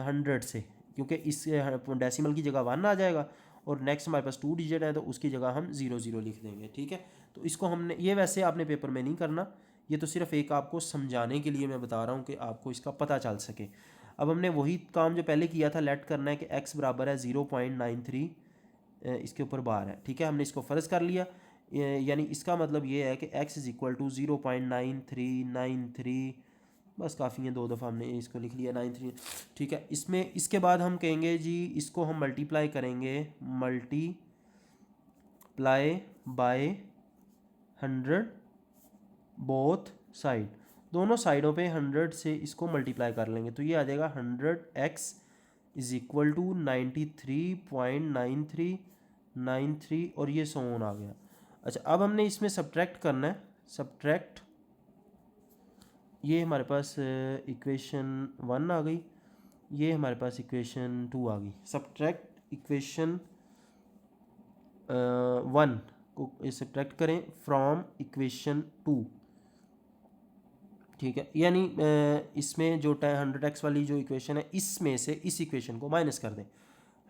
100 से, क्योंकि इस डेसिमल की जगह 1 आ जाएगा और नेक्स्ट हमारे पास 2 डिजिट है तो उसकी जगह हम 0 लिख देंगे। ठीक है, तो इसको हमने, ये वैसे आपने पेपर में नहीं करना, ये तो सिर्फ एक आपको समझाने के लिए मैं बता रहा हूँ कि आपको इसका पता चल सके। अब हमने वही काम जो पहले किया था, लेट करना है कि x बराबर है 0.93 इसके ऊपर बार है। ठीक है, हमने इसको फ़र्ज़ कर लिया, यानी इसका मतलब ये है कि x इज़ इक्वल टू 0.9393, बस काफ़ी है, 2 दफ़ा हमने इसको लिख लिया 93। ठीक है, इसमें इसके बाद हम कहेंगे जी इसको हम मल्टीप्लाई करेंगे, मल्टीप्लाई बाय 100 बोथ साइड, दोनों साइडों पे 100 से इसको मल्टीप्लाई कर लेंगे तो ये आ जाएगा 100x इज़ इक्वल टू 93.9393 और ये सो ऑन आ गया। अच्छा अब हमने इसमें सब्ट्रैक्ट करना है, सब्ट्रैक्ट, ये हमारे पास इक्वेशन 1 आ गई, ये हमारे पास इक्वेशन 2 आ गई। सब्ट्रैक्ट इक्वेशन 1 को सब्ट्रैक्ट करें फ्रॉम इक्वेशन 2। ठीक है, यानी इसमें जो 100x वाली जो इक्वेशन है इसमें से इस इक्वेशन को माइनस कर दें।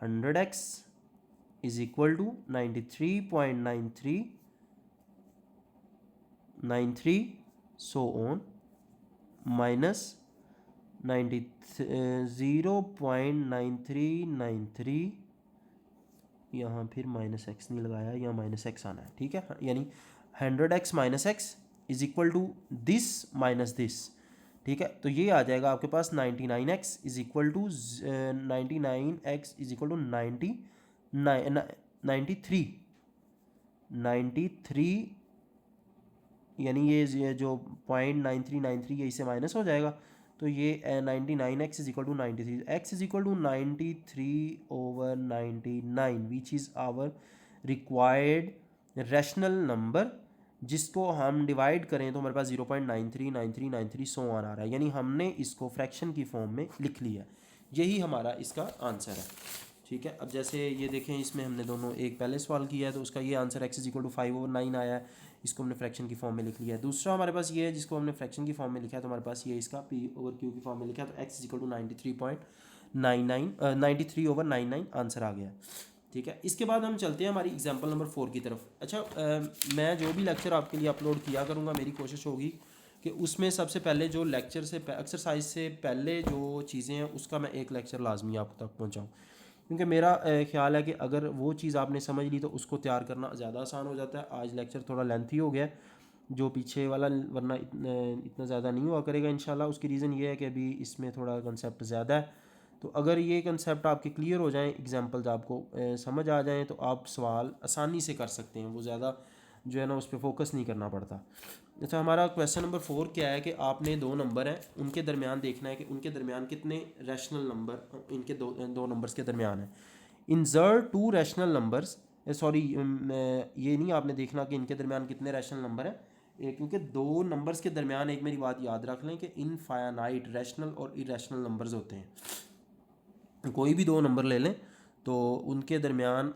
100x is equal to 93.9393 so on minus 0.9393, यहाँ फिर माइनस एक्स नहीं लगाया, यहाँ माइनस एक्स आना है। ठीक है, यानी 100x minus x is equal to this minus this. ठीक है, तो ये आ जाएगा आपके पास 99x is equal to 99x is equal to 93, यानी ये जो 0.9393 ये इससे माइनस हो जाएगा तो ये 99x is equal to 93, x is equal to 93/99 which is our required rational number, जिसको हम डिवाइड करें तो हमारे पास 0.939393 सो ऑन आ रहा है, यानी हमने इसको फ्रैक्शन की फॉर्म में लिख लिया। यही हमारा इसका आंसर है। ठीक है, अब जैसे ये देखें इसमें हमने दोनों एक पहले सवाल किया है तो उसका ये answer x is equal to 5/9 आया है, इसको हमने फ्रैक्शन की फॉर्म में लिख लिया है। दूसरा हमारे पास ये है जिसको हमने फ्रैक्शन की फॉर्म में लिखा है तो हमारे पास ये इसका p/q की फॉर्म में लिखा है तो x is equal to 93.99 answer आ गया। ठीक है, इसके बाद हम चलते हैं हमारी एग्जाम्पल नंबर 4 की तरफ। अच्छा मैं जो भी लेक्चर आपके लिए अपलोड किया करूँगा मेरी कोशिश होगी कि उसमें सबसे पहले जो लेक्चर से एक्सरसाइज से पहले जो चीज़ें हैं उसका मैं एक लेक्चर लाजमी आप तक पहुँचाऊँ, क्योंकि मेरा ख्याल है कि अगर वो चीज़ आपने समझ ली तो उसको तैयार करना ज़्यादा आसान हो जाता है। आज लेक्चर थोड़ा लेंथी हो गया जो पीछे वाला, वरना इतना ज़्यादा नहीं हुआ करेगा इंशाल्लाह। उसकी रीज़न ये है कि अभी इसमें थोड़ा कंसेप्ट ज़्यादा है, तो अगर ये कंसेप्ट आपके क्लियर हो जाएं, एग्जांपल्स आपको समझ आ जाएं तो आप सवाल आसानी से कर सकते हैं, वो ज़्यादा जो है ना उस पर फोकस नहीं करना पड़ता। अच्छा, हमारा क्वेश्चन नंबर 4 क्या है कि आपने दो नंबर हैं, उनके दरमियान देखना है कि उनके दरमियान कितने रैशनल नंबर इनके दो नंबर्स के दरमियान है। Insert two rational numbers, sorry ये नहीं आपने देखना कि इनके दरमियान कितने रैशनल नंबर हैं, क्योंकि दो नंबर्स के दरमियान एक मेरी बात याद रख लें कि इनफाइनाइट रैशनल और इरेशनल नंबर्स होते हैं। कोई भी दो नंबर ले लें तो उनके दरमियान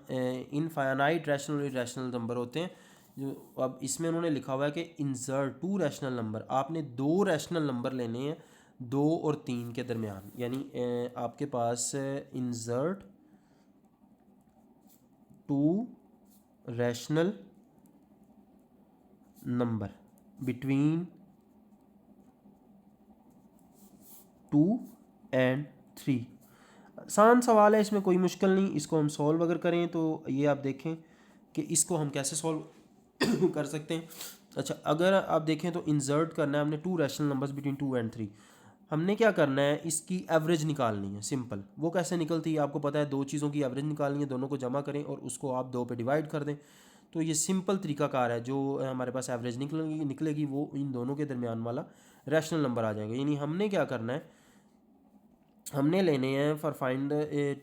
इनफाइनाइट रैशनल और इरेशनल नंबर होते हैं। जो अब इसमें उन्होंने लिखा हुआ है कि इंसर्ट टू रैशनल नंबर, आपने दो रैशनल नंबर लेने हैं 2 और 3 के दरमियान, यानी आपके पास insert two rational number between 2 and 3। आसान सवाल है, इसमें कोई मुश्किल नहीं। इसको हम सॉल्व अगर करें तो ये आप देखें कि इसको हम कैसे सॉल्व कर सकते हैं। अच्छा, अगर आप देखें तो इंसर्ट करना है हमने to rational numbers between 2 and 3। हमने क्या करना है, इसकी एवरेज निकालनी है। सिंपल, वो कैसे निकलती है आपको पता है, दो चीज़ों की एवरेज निकालनी है, दोनों को जमा करें और उसको आप 2 पे डिवाइड कर दें। तो ये सिंपल तरीकाकार है। जो हमारे पास एवरेज निकलेगी वो इन दोनों के दरमियान वाला रैशनल नंबर आ जाएगा। यानी हमने क्या करना है, हमने लेने हैं फॉर फाइंड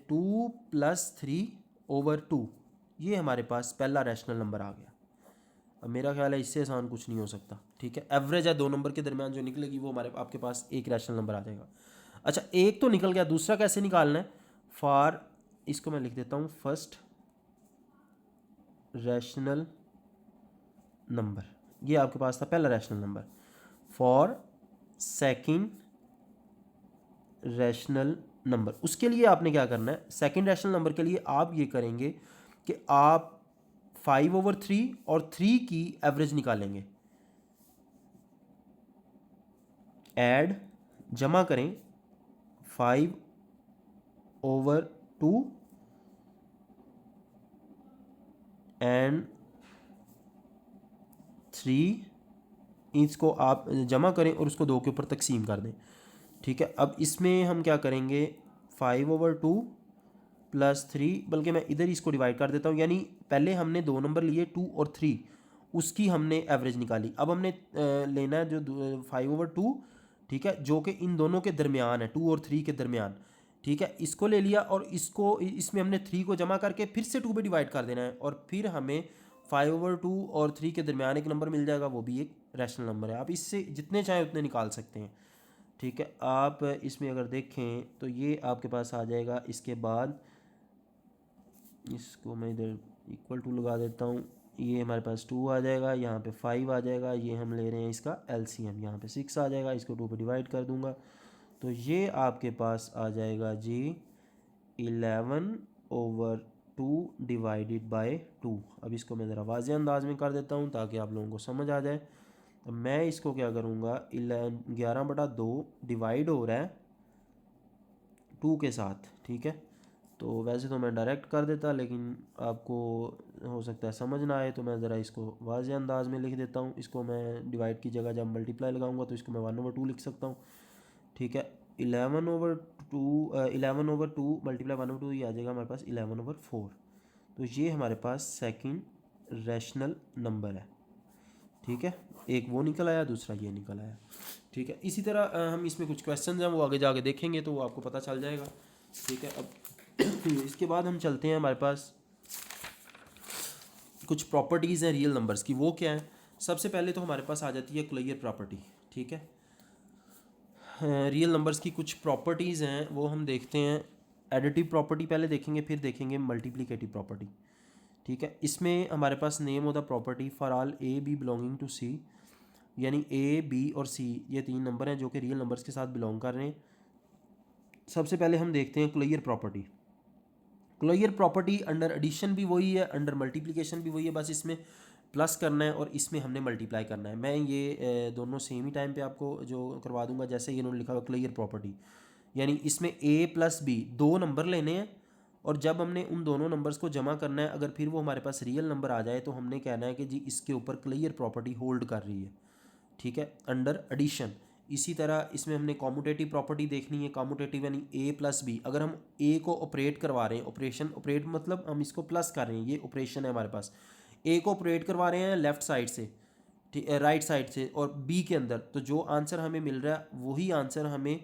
2 + 3/2। ये हमारे पास पहला रैशनल नंबर आ गया। अब मेरा ख्याल है इससे आसान कुछ नहीं हो सकता। ठीक है, एवरेज है दो नंबर के दरमियान जो निकलेगी वो हमारे आपके पास एक रैशनल नंबर आ जाएगा। अच्छा, एक तो निकल गया, दूसरा कैसे निकालना है। फॉर, इसको मैं लिख देता हूँ फर्स्ट रैशनल नंबर, ये आपके पास था पहला rational number. For second rational number, उसके लिए आपने क्या करना है, सेकंड रैशनल नंबर के लिए आप ये करेंगे कि आप 5/3 और 3 की एवरेज निकालेंगे। ऐड, जमा करें 5/2 एंड 3, इसको आप जमा करें और उसको 2 के ऊपर तकसीम कर दें। ठीक है, अब इसमें हम क्या करेंगे, 5/2 + 3, बल्कि मैं इधर इसको डिवाइड कर देता हूँ। यानी पहले हमने दो नंबर लिए 2 और 3, उसकी हमने एवरेज निकाली। अब हमने लेना है जो 5/2, ठीक है, जो कि इन दोनों के दरमियान है, 2 और 3 के दरमियान। ठीक है, इसको ले लिया और इसको इसमें हमने 3 को जमा करके फिर से 2 पे डिवाइड कर देना है और फिर हमें 5/2 और 3 के दरमियान एक नंबर मिल जाएगा, वो भी एक रैशनल नंबर है। आप इससे जितने चाहें उतने निकाल सकते हैं। ठीक है, आप इसमें अगर देखें तो ये आपके पास आ जाएगा। इसके बाद इसको मैं इधर इक्वल टू लगा देता हूँ, ये हमारे पास 2 आ जाएगा, यहाँ पे 5 आ जाएगा, ये हम ले रहे हैं इसका एलसीएम, यहाँ पे 6 आ जाएगा, इसको 2 पे डिवाइड कर दूंगा तो ये आपके पास आ जाएगा जी 11/2 डिवाइडेड बाय 2। अब इसको मैं ज़रा वाज़े अंदाज में कर देता हूँ ताकि आप लोगों को समझ आ जाए। तो मैं इसको क्या करूँगा, 11/2 डिवाइड हो रहा है 2 के साथ। ठीक है, तो वैसे तो मैं डायरेक्ट कर देता, लेकिन आपको हो सकता है समझ ना आए, तो मैं ज़रा इसको वाज़े अंदाज में लिख देता हूँ। इसको मैं डिवाइड की जगह जब मल्टीप्लाई लगाऊंगा तो इसको मैं 1/2 लिख सकता हूँ। ठीक है, 11/2 मल्टीप्लाई 1/2, ये आ जाएगा हमारे पास 11/4। तो ये हमारे पास सेकंड रैशनल नंबर है। ठीक है, एक वो निकल आया, दूसरा ये निकल आया। ठीक है, इसी तरह हम इसमें कुछ क्वेश्चन हैं वो आगे जाके देखेंगे तो वो आपको पता चल जाएगा। ठीक है, अब इसके बाद हम चलते हैं, हमारे पास कुछ प्रॉपर्टीज़ हैं रियल नंबर्स की। वो क्या है, सबसे पहले तो हमारे पास आ जाती है क्लोजर प्रॉपर्टी। ठीक है, रियल नंबर्स की कुछ प्रॉपर्टीज़ हैं वो हम देखते हैं। एडिटिव प्रॉपर्टी पहले देखेंगे, फिर देखेंगे मल्टीप्लिकेटिव प्रॉपर्टी। ठीक है, इसमें हमारे पास name of the property for all A B belonging to C, यानी ए बी और सी ये तीन नंबर हैं जो कि रियल नंबर्स के साथ बिलोंग कर रहे हैं। सबसे पहले हम देखते हैं closure property. Closure property under addition भी वही है, अंडर मल्टीप्लिकेशन भी वही है, बस इसमें प्लस करना है और इसमें हमने मल्टीप्लाई करना है। मैं ये दोनों सेम ही टाइम पे आपको जो करवा दूंगा, जैसे ये इन्होंने लिखा हुआ क्लोजर प्रॉपर्टी, यानी इसमें a + b दो नंबर लेने हैं और जब हमने उन दोनों नंबर्स को जमा करना है, अगर फिर वो हमारे पास रियल नंबर आ जाए तो हमने कहना है कि जी इसके ऊपर क्लोजर प्रॉपर्टी होल्ड कर रही है। ठीक है, अंडर एडिशन। इसी तरह इसमें हमने कॉम्यूटेटिव प्रॉपर्टी देखनी है। कॉम्यूटेटिव यानी a + b, अगर हम a को ऑपरेट करवा रहे हैं, ऑपरेशन ऑपरेट मतलब हम इसको प्लस कर रहे हैं, ये ऑपरेशन है हमारे पास। ए को ऑपरेट करवा रहे हैं लेफ़्ट साइड से, ठीक है, राइट साइड से, और बी के अंदर, तो जो आंसर हमें मिल रहा है वही आंसर हमें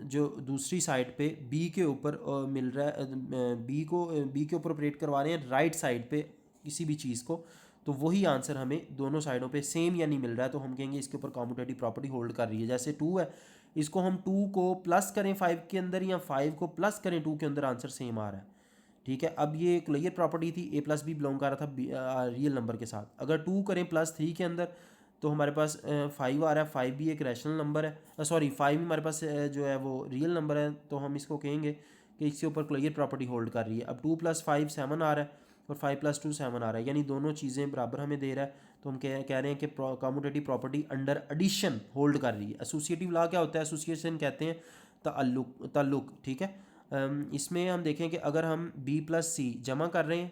जो दूसरी साइड पे बी के ऊपर मिल रहा है, बी के ऊपर ऑपरेट करवा रहे हैं राइट साइड पे किसी भी चीज़ को, तो वही आंसर हमें दोनों साइडों पे सेम यानी मिल रहा है, तो हम कहेंगे इसके ऊपर कॉम्यूटेटिव प्रॉपर्टी होल्ड कर रही है। जैसे 2 है, इसको हम 2 को प्लस करें 5 के अंदर या 5 को प्लस करें 2 के अंदर, आंसर सेम आ रहा है, ठीक है। अब ये क्लियर प्रॉपर्टी थी, ए प्लस बी बिलोंग कर रहा था रियल नंबर के साथ। अगर 2 करें प्लस 3 के अंदर तो हमारे पास 5 आ रहा है, 5 भी एक रैशनल नंबर है, सॉरी 5 भी हमारे पास जो है वो रियल नंबर है, तो हम इसको कहेंगे कि इसके ऊपर क्लियर प्रॉपर्टी होल्ड कर रही है। अब 2 + 5 7 आ रहा है और 5 + 2 7 आ रहा है, यानी दोनों चीज़ें बराबर हमें दे रहा है, तो हम कह रहे हैं कि commutative property under addition hold कर रही है। एसोसिएटिव लॉ क्या होता है? एसोसिएशन कहते हैं ताल्लुक, ठीक है। इसमें हम देखें कि अगर हम b + c जमा कर रहे हैं,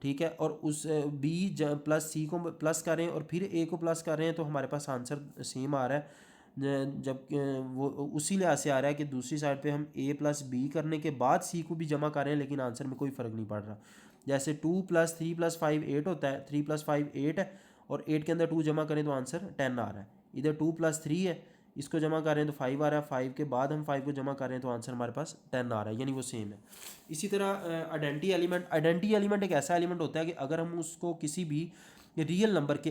ठीक है, और उस b + c को प्लस कर रहे हैं और फिर a को प्लस कर रहे हैं, तो हमारे पास आंसर सेम आ रहा है। जब वो उसी लिहाज से आ रहा है कि दूसरी साइड पे हम a + b करने के बाद c को भी जमा कर रहे हैं, लेकिन आंसर में कोई फ़र्क नहीं पड़ रहा। जैसे 2 + 3 + 5 8 होता है, 3 + 5 8 है, और 8 के अंदर 2 जमा करें तो आंसर 10 आ रहा है। इधर 2 + 3 है, इसको जमा कर रहे हैं तो 5 आ रहा है, 5 के बाद हम 5 को जमा कर रहे हैं तो आंसर हमारे पास 10 आ रहा है, यानी वो सेम है। इसी तरह आइडेंटिटी एलिमेंट एक ऐसा एलिमेंट होता है कि अगर हम उसको किसी भी रियल नंबर के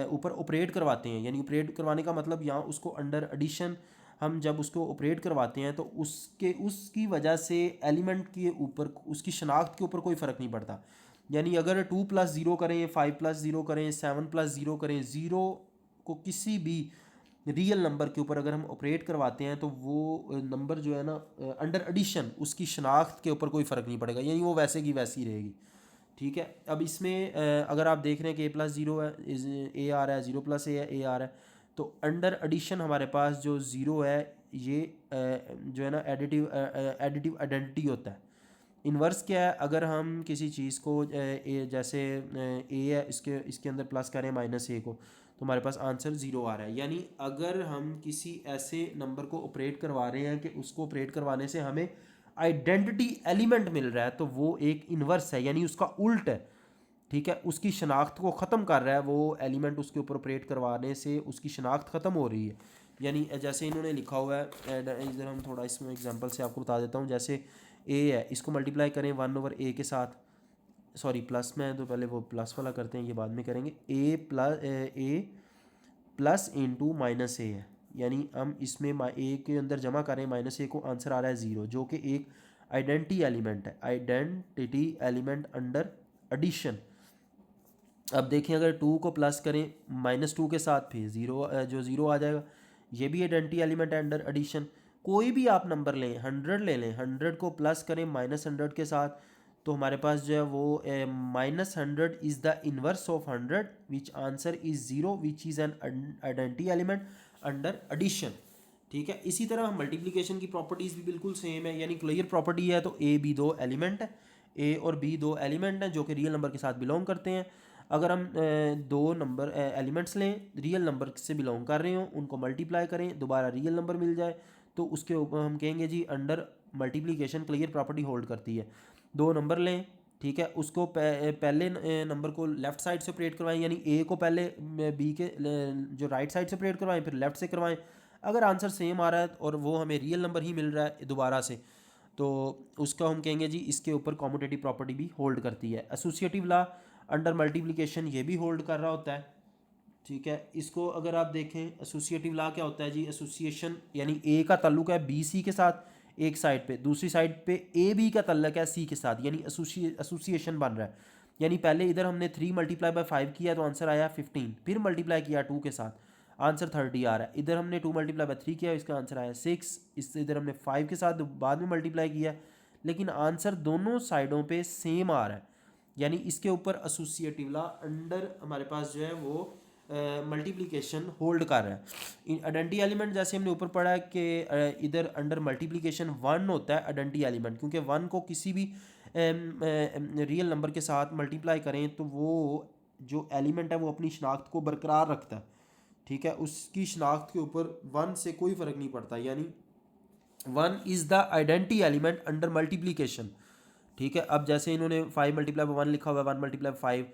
ऊपर ऑपरेट करवाते हैं, यानी ऑपरेट करवाने का मतलब यहाँ उसको अंडर एडिशन हम जब उसको ऑपरेट करवाते हैं तो उसकी वजह से एलिमेंट के ऊपर, उसकी शनाख्त के ऊपर कोई फ़र्क नहीं पड़ता। यानी अगर 2 + 0 करें, 5 + 0 करें, 7 + 0 करें, ज़ीरो को किसी भी रियल नंबर के ऊपर अगर हम ऑपरेट करवाते हैं तो वो नंबर जो है ना अंडर एडिशन उसकी शनाख्त के ऊपर कोई फ़र्क नहीं पड़ेगा, यानी वो वैसे की वैसी रहेगी, ठीक है। अब इसमें अगर आप देख रहे हैं कि a + 0 है, ए आ रहा है, 0 + a है, ए आ रहा है, तो अंडर एडिशन हमारे पास जो 0 है ये जो है ना एडिटिव आइडेंटिटी होता है। इन्वर्स क्या है? अगर हम किसी चीज़ को जैसे ए है, इसके अंदर प्लस करें -a को, तो हमारे पास आंसर 0 आ रहा है। यानी अगर हम किसी ऐसे नंबर को ऑपरेट करवा रहे हैं कि उसको ऑपरेट करवाने से हमें आइडेंटिटी एलिमेंट मिल रहा है, तो वो एक इन्वर्स है, यानी उसका उल्ट है, ठीक है। उसकी शनाख्त को ख़त्म कर रहा है वो एलिमेंट, उसके ऊपर ऑपरेट करवाने से उसकी शनाख्त ख़त्म हो रही है। यानी जैसे इन्होंने लिखा हुआ है, इधर हम थोड़ा इसमें एग्जांपल से आपको बता देता हूँ। जैसे a है, इसको मल्टीप्लाई करें 1/a के साथ, सॉरी प्लस में है तो पहले वो प्लस वाला करते हैं, ये बाद में करेंगे। a प्लस इंटू -a है, यानी हम इसमें a के अंदर जमा करें -a को, आंसर आ रहा है 0, जो कि एक आइडेंटिटी एलिमेंट अंडर एडिशन। अब देखें अगर 2 को प्लस करें -2 के साथ, फिर 0 जो 0 आ जाएगा, ये भी आइडेंटिटी एलिमेंट है अंडर एडिशन। कोई भी आप नंबर लें, 100 ले लें, 100 को प्लस करें -100 के साथ, तो हमारे पास जो है वो -100 is the inverse of 100 which answer is 0 which is an identity element under addition, ठीक है। इसी तरह मल्टीप्लिकेशन की प्रॉपर्टीज़ भी बिल्कुल सेम है, यानी क्लियर प्रॉपर्टी है तो a b 2 एलिमेंट है, a और b 2 एलिमेंट हैं जो कि रियल नंबर के साथ बिलोंग करते हैं। अगर हम दो नंबर एलिमेंट्स लें, रियल नंबर से बिलोंग कर रहे हो, उनको मल्टीप्लाई करें, दोबारा रियल नंबर मिल जाए, तो उसके ऊपर हम कहेंगे G under multiplication clear property hold करती है। दो नंबर लें, ठीक है, उसको पहले नंबर को लेफ़्ट साइड से ऑपरेट करवाएं, यानी a को पहले b के जो राइट साइड से ऑपरेट करवाएं, फिर लेफ़्ट से करवाएं। अगर आंसर सेम आ रहा है और वो हमें रियल नंबर ही मिल रहा है दोबारा से, तो उसका हम कहेंगे जी इसके ऊपर कॉम्यूटेटिव प्रॉपर्टी भी होल्ड करती है। एसोसिएटिव लॉ अंडर मल्टीप्लिकेशन ये भी होल्ड कर रहा होता है, ठीक है। इसको अगर आप देखें, एसोसिएटिव लॉ क्या होता है जी? एसोसिएशन यानी ए का ताल्लुक है बी सी के साथ एक साइड पे, दूसरी साइड पे ए बी का ताल्लुक है सी के साथ, यानी एसोसिएशन बन रहा है। यानी पहले इधर हमने 3 × 5 किया तो आंसर आया 15, फिर मल्टीप्लाई किया 2 के साथ, आंसर 30 आ रहा है। इधर हमने 2 × 3 किया, इसका आंसर आया 6। इससे इधर हमने 5 के साथ बाद में मल्टीप्लाई किया, लेकिन आंसर दोनों साइडों पे सेम आ रहा है, यानी इसके ऊपर एसोसिएटिव लॉ अंडर हमारे पास जो है वो मल्टीप्लिकेशन होल्ड कर रहा है। आइडेंटिटी एलिमेंट जैसे हमने ऊपर पढ़ा है कि इधर अंडर मल्टीप्लिकेशन 1 होता है आइडेंटिटी एलिमेंट, क्योंकि 1 को किसी भी रियल नंबर के साथ मल्टीप्लाई करें तो वो जो एलिमेंट है वो अपनी शनाख्त को बरकरार रखता है, ठीक है। उसकी शनाख्त के ऊपर 1 से कोई फ़र्क नहीं पड़ता, यानी 1 is the identity element under multiplication, ठीक है। अब जैसे इन्होंने 5 × 1 लिखा हुआ है, 1 × 5,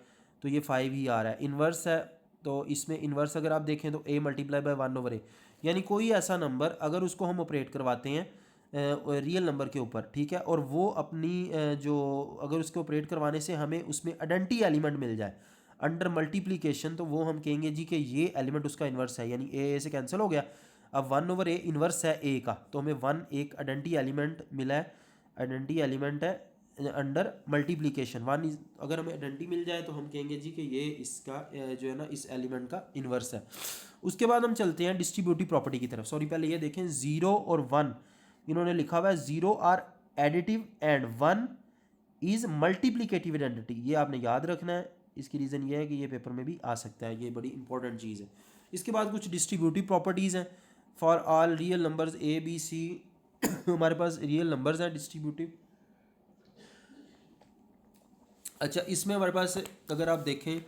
तो ये 5 ही आ रहा है। इन्वर्स है तो इसमें इन्वर्स अगर आप देखें तो a मल्टीप्लाई बाय 1/a, यानी कोई ऐसा नंबर अगर उसको हम ऑपरेट करवाते हैं रियल नंबर के ऊपर, ठीक है, और वो अपनी जो अगर उसको ऑपरेट करवाने से हमें उसमें आइडेंटिटी एलिमेंट मिल जाए अंडर मल्टीप्लिकेशन, तो वो हम कहेंगे जी कि ये एलिमेंट उसका इन्वर्स है, यानी ए से कैंसिल हो गया। अब 1/a इन्वर्स है ए का, तो हमें 1 एक आइडेंटिटी एलिमेंट मिला है, आइडेंटिटी एलिमेंट है अंडर मल्टीप्लिकेशन 1 अगर हमें आइडेंटिटी मिल जाए तो हम कहेंगे जी कि ये इसका जो है ना इस एलिमेंट का इन्वर्स है। उसके बाद हम चलते हैं डिस्ट्रीब्यूटिव प्रॉपर्टी की तरफ। सॉरी पहले ये देखें 0 और 1 इन्होंने लिखा हुआ है 0 are additive and 1 is multiplicative identity, ये आपने याद रखना है। इसकी रीज़न ये है कि ये पेपर में भी आ सकता है, ये बड़ी इंपॉर्टेंट चीज़ है। इसके बाद कुछ डिस्ट्रीब्यूटिव प्रॉपर्टीज़ हैं for all real numbers A B C हमारे पास रियल नंबर्स हैं डिस्ट्रीब्यूटिव। अच्छा, इसमें हमारे पास अगर आप देखें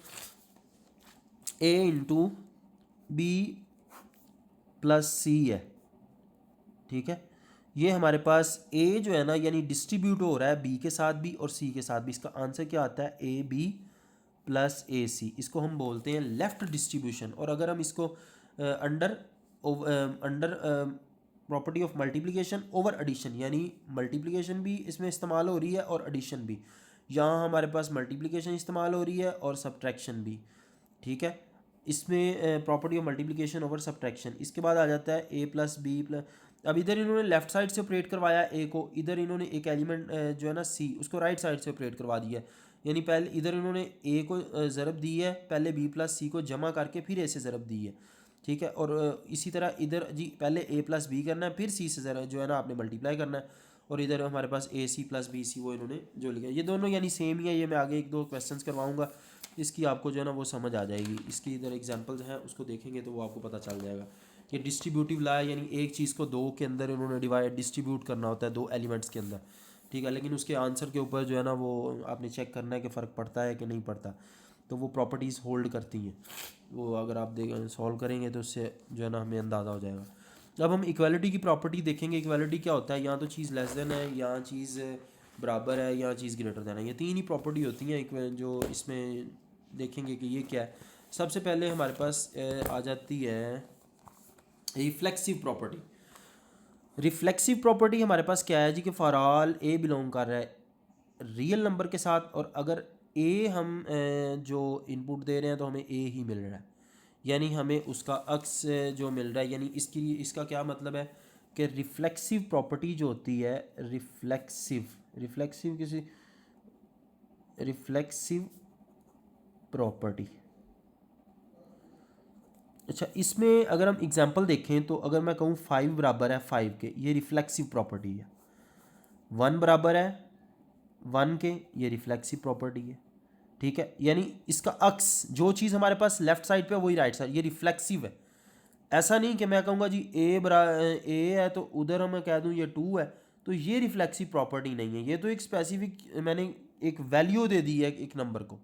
a into B plus C है, ठीक है, ये हमारे पास a जो है ना यानी डिस्ट्रीब्यूट हो रहा है b के साथ भी और c के साथ भी। इसका आंसर क्या आता है ए बी प्लस ए सी, इसको हम बोलते हैं लेफ्ट डिस्ट्रीब्यूशन। और अगर हम इसको under property of multiplication over addition, यानी मल्टीप्लिकेशन भी इसमें इस्तेमाल हो रही है और एडिशन भी, यहाँ हमारे पास मल्टीप्लिकेशन इस्तेमाल हो रही है और सब्ट्रैक्शन भी, ठीक है, इसमें property of multiplication over subtraction. इसके बाद आ जाता है ए प्लस बी प्लस, अब इधर इन्होंने लेफ्ट साइड से ऑपरेट करवाया ए को, इधर इन्होंने एक एलिमेंट जो है ना सी उसको राइट साइड से ऑपरेट करवा दिया, यानी पहले इधर इन्होंने ए को ज़रब दी है, पहले बी प्लस सी को जमा करके फिर ए से ज़रब दी है, ठीक है, और इसी तरह इधर जी पहले ए प्लस बी करना है फिर सी से ज़रा जो है ना आपने मल्टीप्लाई करना है, और इधर हमारे पास ए सी प्लस बी सी वो इन्होंने जो लिखा है, ये दोनों यानी सेम ही है। ये मैं आगे एक दो क्वेश्चंस करवाऊंगा, इसकी आपको जो है ना वो समझ आ जाएगी। इसकी इधर एग्जांपल्स हैं, उसको देखेंगे तो वो आपको पता चल जाएगा। ये डिस्ट्रीब्यूटिव ला है, यानी एक चीज़ को दो के अंदर इन्होंने डिस्ट्रीब्यूट करना होता है, दो एलिमेंट्स के अंदर, ठीक है, लेकिन उसके आंसर के ऊपर जो है ना वो आपने चेक करना है कि फ़र्क पड़ता है कि नहीं पड़ता, तो वो प्रॉपर्टीज़ होल्ड करती हैं, वो अगर आप सॉल्व करेंगे तो उससे जो है ना हमें अंदाज़ा हो जाएगा। अब हम इक्वालिटी की प्रॉपर्टी देखेंगे। इक्वालिटी क्या होता है, या तो चीज़ लेस देन है, या चीज़ बराबर है, या चीज़ ग्रेटर देन है, ये तीन ही प्रॉपर्टी होती हैं जो इसमें देखेंगे कि ये क्या है। सबसे पहले हमारे पास आ जाती है रिफ्लेक्सिव प्रॉपर्टी। रिफ्लेक्सिव प्रॉपर्टी हमारे पास क्या है जी कि फॉर ऑल ए बिलोंग कर रहा है रियल नंबर के साथ, और अगर ए हम जो इनपुट दे रहे हैं तो हमें ए ही मिल रहा है, यानी हमें उसका अक्स जो मिल रहा है, यानी इसका क्या मतलब है कि रिफ्लेक्सिव प्रॉपर्टी जो होती है, रिफ्लेक्सिव प्रॉपर्टी। अच्छा, इसमें अगर हम एग्जांपल देखें तो अगर मैं कहूँ 5 बराबर है 5 के, ये रिफ्लेक्सिव प्रॉपर्टी है। 1 बराबर है 1 के, ये रिफ्लेक्सिव प्रॉपर्टी है, ठीक है, यानी इसका अक्स जो चीज़ हमारे पास लेफ्ट साइड पे वही राइट साइड, ये रिफ्लेक्सिव है। ऐसा नहीं कि मैं कहूँगा जी ए है तो उधर मैं कह दूँ ये 2 है, तो ये रिफ्लेक्सिव प्रॉपर्टी नहीं है, ये तो एक स्पेसिफिक मैंने एक वैल्यू दे दी है एक नंबर को,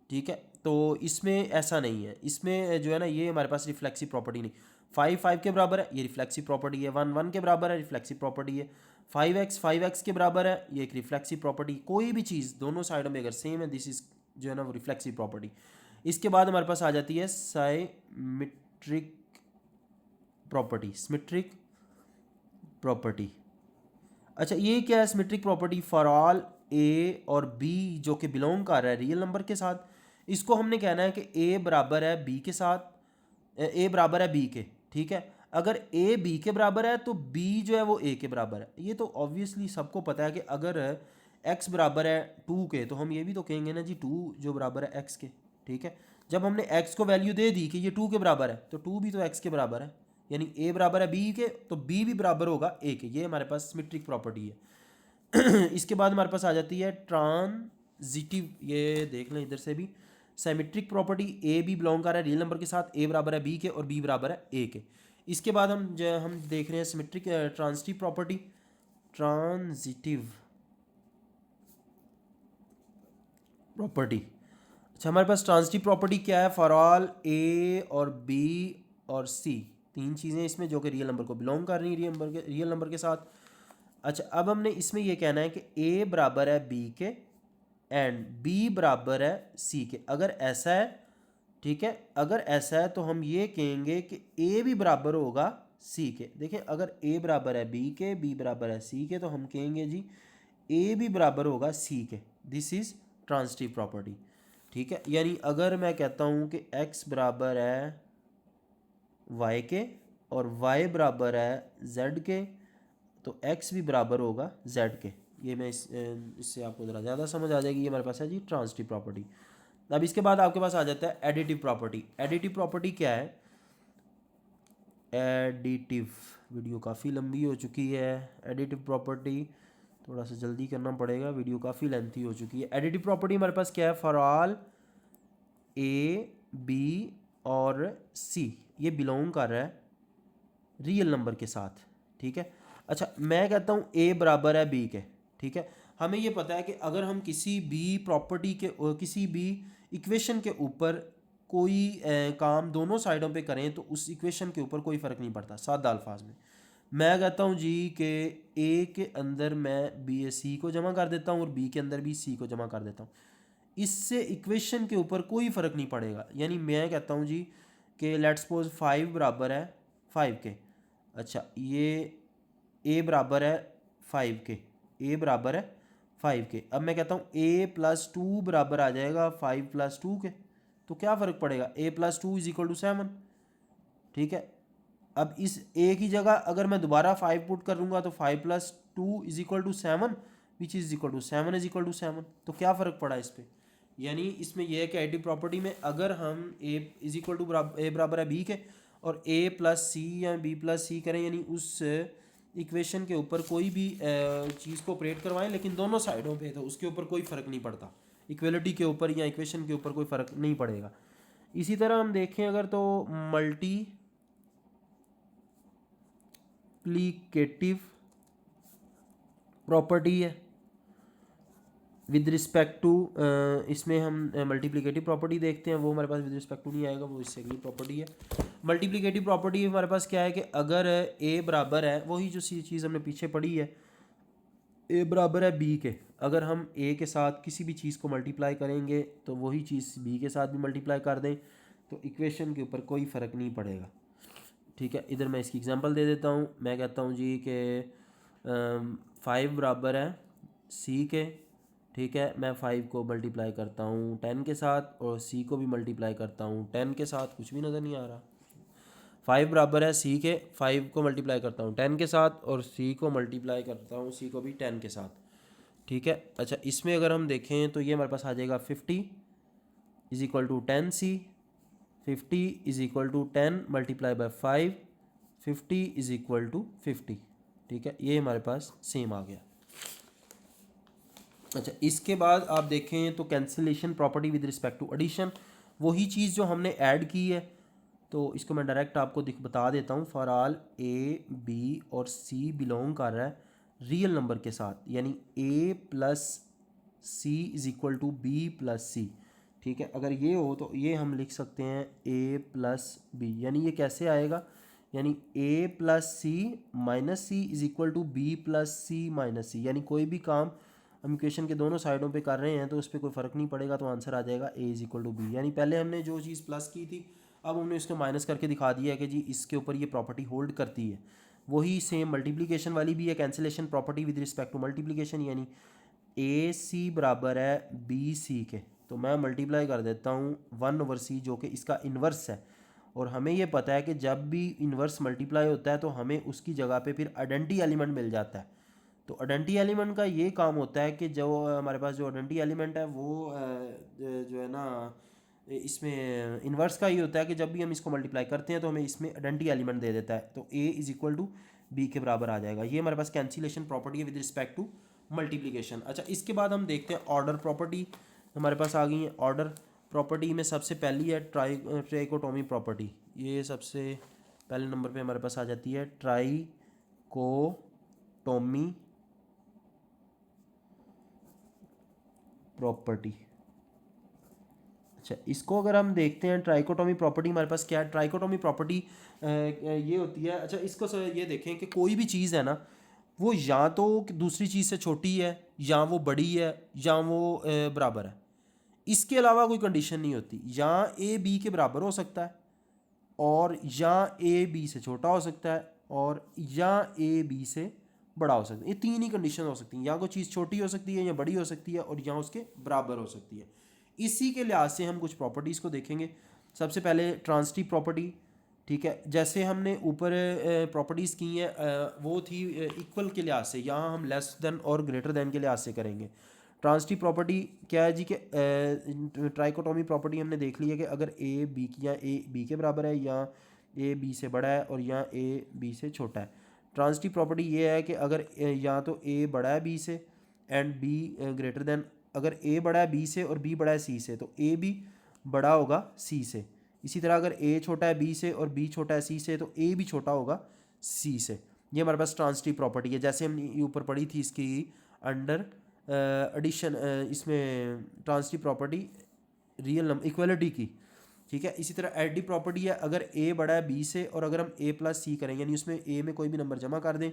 ठीक है, तो इसमें ऐसा नहीं है। इसमें जो है ना ये हमारे पास रिफ्लेक्सिव प्रॉपर्टी नहीं। 5 5 के बराबर है, ये रिफ्लेक्सिव प्रॉपर्टी है। 1 1 के बराबर है, रिफ्लेक्सिव प्रॉपर्टी है। 5x के बराबर है, ये एक रिफ्लेक्सिव प्रॉपर्टी। कोई भी चीज़ दोनों साइडों में अगर सेम है, दिस इज जो है ना वो रिफ्लेक्सिव प्रॉपर्टी। इसके बाद हमारे पास आ जाती है साइमेट्रिक प्रॉपर्टी। अच्छा, ये क्या है सिमेट्रिक प्रॉपर्टी? फॉर ऑल ए और बी जो कि बिलोंग कर रहा है रियल नंबर के साथ, इसको हमने कहना है कि ए बराबर है बी के साथ, ए बराबर है बी के, ठीक है। अगर ए बी के बराबर है तो बी जो है वो ए के बराबर है। ये तो ऑब्वियसली सबको पता है कि अगर एक्स बराबर है 2 के, तो हम ये भी तो कहेंगे ना जी 2 जो बराबर है एक्स के, ठीक है। जब हमने एक्स को वैल्यू दे दी कि ये 2 के बराबर है, तो 2 भी तो एक्स के बराबर है, यानी ए बराबर है बी के, तो बी भी बराबर होगा ए के। ये हमारे पास सिमेट्रिक प्रॉपर्टी है। इसके बाद हमारे पास आ जाती है ट्रांजिटिव, ये देख लें इधर से भी symmetric property. A B belong कर रहा है रियल नंबर के साथ, ए बराबर है बी के और बी बराबर है ए के। इसके बाद हम देख रहे हैं सिमेट्रिक ट्रांजिटिव प्रॉपर्टी। अच्छा, हमारे पास ट्रांजिटिव प्रॉपर्टी क्या है? फॉर ऑल ए और बी और सी, तीन चीज़ें इसमें जो कि रियल नंबर को बिलोंग कर रही हैं रियल नंबर के साथ। अच्छा, अब हमने इसमें ये कहना है कि ए बराबर है बी के एंड बी बराबर है सी के। अगर ऐसा है, ठीक है, अगर ऐसा है तो हम ये कहेंगे कि ए भी बराबर होगा सी के। देखिए अगर ए बराबर है बी के, बी बराबर है सी के, तो हम कहेंगे जी ए भी बराबर होगा सी के। दिस इज़ ट्रांजिटिव प्रॉपर्टी, ठीक है। यानी अगर मैं कहता हूँ कि x बराबर है y के और y बराबर है z के, तो x भी बराबर होगा z के। ये मैं इससे आपको ज़रा ज़्यादा समझ आ जाएगी। ये हमारे पास है जी ट्रांजिटिव प्रॉपर्टी। अब इसके बाद आपके पास आ जाता है एडिटिव प्रॉपर्टी। एडिटिव प्रॉपर्टी क्या है? एडिटिव, वीडियो काफ़ी लंबी हो चुकी है। एडिटिव प्रॉपर्टी थोड़ा सा जल्दी करना पड़ेगा, वीडियो काफ़ी लेंथी हो चुकी है। एडिटिव प्रॉपर्टी हमारे पास क्या है? फॉर ऑल ए बी और सी, ये बिलोंग कर रहा है रियल नंबर के साथ, ठीक है। अच्छा मैं कहता हूँ ए बराबर है बी के, ठीक है। हमें ये पता है कि अगर हम किसी भी प्रॉपर्टी के किसी भी इक्वेशन के ऊपर कोई काम दोनों साइडों पे करें तो उस इक्वेशन के ऊपर कोई फ़र्क नहीं पड़ता। सादा अल्फाज में मैं कहता हूँ जी कि ए के अंदर मैं बी सी को जमा कर देता हूँ और बी के अंदर भी सी को जमा कर देता हूँ, इससे इक्वेशन के ऊपर कोई फ़र्क नहीं पड़ेगा। यानी मैं कहता हूँ जी कि लेट्स सपोज 5 बराबर है 5 के। अच्छा ये ए बराबर है 5 के, ए बराबर है 5 के। अब मैं कहता हूँ ए प्लस 2 बराबर आ जाएगा 5 प्लस 2 के, तो क्या फ़र्क पड़ेगा? ए प्लस 2 इज इक्वल टू 7, ठीक है। अब इस ए की जगह अगर मैं दोबारा 5 पुट करूँगा तो 5 plus 2 is equal to 7 which is equal to 7 is equal to 7, तो क्या फ़र्क पड़ा इस पर? यानी इसमें यह है कि एडिटिव प्रॉपर्टी में अगर हम ए इज इक्वल टू ए बराबर है बी के और ए प्लस सी या बी प्लस सी करें, यानी उस इक्वेशन के ऊपर कोई भी चीज़ को ऑपरेट करवाएं लेकिन दोनों साइडों पे, तो उसके ऊपर कोई फ़र्क नहीं पड़ता। इक्वलिटी के ऊपर या इक्वेशन के ऊपर कोई फ़र्क नहीं पड़ेगा। इसी तरह हम देखें अगर तो मल्टीप्लिकेटिव प्रॉपर्टी है विद रिस्पेक्ट टू, इसमें हम मल्टीप्लिकेटिव प्रॉपर्टी देखते हैं, वो हमारे पास विद रिस्पेक्ट टू नहीं आएगा, वो इससे अगली प्रॉपर्टी है। मल्टीप्लिकेटिव प्रॉपर्टी हमारे पास क्या है कि अगर ए बराबर है, वही जो चीज़ हमने पीछे पढ़ी है, ए बराबर है बी के, अगर हम ए के साथ किसी भी चीज़ को मल्टीप्लाई करेंगे तो वही चीज़ बी के साथ भी मल्टीप्लाई कर दें तो इक्वेशन के ऊपर कोई फ़र्क नहीं पड़ेगा, ठीक है। इधर मैं इसकी एग्जांपल दे देता हूँ। मैं कहता हूँ जी कि 5 बराबर है सी के, ठीक है। मैं 5 को मल्टीप्लाई करता हूँ 10 के साथ और सी को भी मल्टीप्लाई करता हूँ 10 के साथ, कुछ भी नज़र नहीं आ रहा। 5 बराबर है सी के, 5 को मल्टीप्लाई करता हूँ 10 के साथ और सी को मल्टीप्लाई करता हूँ सी को भी 10 के साथ, ठीक है। अच्छा इसमें अगर हम देखें तो ये हमारे पास आ जाएगा 50 is equal to 10 C, 50 is equal to 10 multiply by 5, 50 is equal to 50, ठीक है। ये हमारे पास सेम आ गया। अच्छा इसके बाद आप देखें तो cancellation property with respect to addition, वही चीज़ जो हमने ऐड की है, तो इसको मैं डायरेक्ट आपको बता देता हूँ। फॉर ऑल ए बी और सी बिलोंग कर रहा है रियल नंबर के साथ, यानी A plus C is equal to B plus C, ठीक है। अगर ये हो तो ये हम लिख सकते हैं ए प्लस बी, यानी ये कैसे आएगा? यानी A plus C minus C is equal to B plus C minus C, यानी कोई भी काम हम इक्वेशन के दोनों साइडों पे कर रहे हैं तो उस पर कोई फ़र्क नहीं पड़ेगा, तो आंसर आ जाएगा ए इज इक्वल टू बी। यानी पहले हमने जो चीज़ प्लस की थी अब हमने इसको माइनस करके दिखा दिया है कि जी इसके ऊपर ये प्रॉपर्टी होल्ड करती है। वही सेम मल्टीप्लिकेशन वाली भी है, cancellation property with respect to multiplication, यानी ए सी बराबर है बी सी के, तो मैं मल्टीप्लाई कर देता हूँ 1/c जो कि इसका इन्वर्स है। और हमें ये पता है कि जब भी इन्वर्स मल्टीप्लाई होता है तो हमें उसकी जगह पे फिर आइडेंटिटी एलिमेंट मिल जाता है। तो आइडेंटिटी एलिमेंट का ये काम होता है कि जो हमारे पास जो आइडेंटिटी एलिमेंट है वो जो है ना इसमें इन्वर्स का ही होता है कि जब भी हम इसको मल्टीप्लाई करते हैं तो हमें इसमें आइडेंटिटी एलिमेंट दे देता है, तो ए इज इक्वल टू बी के बराबर आ जाएगा। ये हमारे पास कैंसिलेशन प्रॉपर्टी है विद रिस्पेक्ट टू मल्टीप्लिकेशन। अच्छा इसके बाद हम देखते हैं ऑर्डर प्रॉपर्टी हमारे पास आ गई है। ऑर्डर प्रॉपर्टी में सबसे पहली है ट्राइकोटोमी प्रॉपर्टी, ये सबसे पहले नंबर पे हमारे पास आ जाती है ट्राइकोटोमी प्रॉपर्टी। अच्छा इसको अगर हम देखते हैं ट्राइकोटोमी प्रॉपर्टी हमारे पास क्या है? ट्राइकोटोमी प्रॉपर्टी ये होती है, अच्छा इसको ये देखें कि कोई भी चीज़ है ना, वो या तो दूसरी चीज़ से छोटी है, या वो बड़ी है, या वो बराबर है। इसके अलावा कोई कंडीशन नहीं होती। या ए बी के बराबर हो सकता है, और या ए बी से छोटा हो सकता है, और या ए बी से बड़ा हो सकता है। ये तीन ही कंडीशन हो सकती हैं, या कोई चीज़ छोटी हो सकती है, या बड़ी हो सकती है, और या उसके बराबर हो सकती है। इसी के लिहाज से हम कुछ प्रॉपर्टीज़ को देखेंगे। सबसे पहले ट्रांसिटिव प्रॉपर्टी, ठीक है। जैसे हमने ऊपर प्रॉपर्टीज़ की हैं वो थी इक्वल के लिहाज से, यहाँ हम लेस देन और ग्रेटर देन के लिहाज से करेंगे। ट्रांसिटिव प्रॉपर्टी क्या है जी कि ट्राइकोटोमी प्रॉपर्टी हमने देख ली है कि अगर ए बी की, या ए बी के बराबर है, या ए बी से बड़ा है, और या ए बी से छोटा है। ट्रांसिटिव प्रॉपर्टी ये है कि अगर या तो ए बड़ा है बी से एंड बी ग्रेटर देन, अगर ए बड़ा है बी से और बी बड़ा है सी से, तो ए भी बड़ा होगा सी से। इसी तरह अगर ए छोटा है बी से और बी छोटा है सी से, तो ए भी छोटा होगा सी से। ये हमारे पास ट्रांसिटिव प्रॉपर्टी है, जैसे हमने ऊपर पढ़ी थी इसकी अंडर एडिशन, इसमें transitive property real number equality की, ठीक है। इसी तरह एडिटिव प्रॉपर्टी है, अगर ए बड़ा है बी से और अगर हम ए प्लस सी करें, यानी उसमें ए में कोई भी नंबर जमा कर दें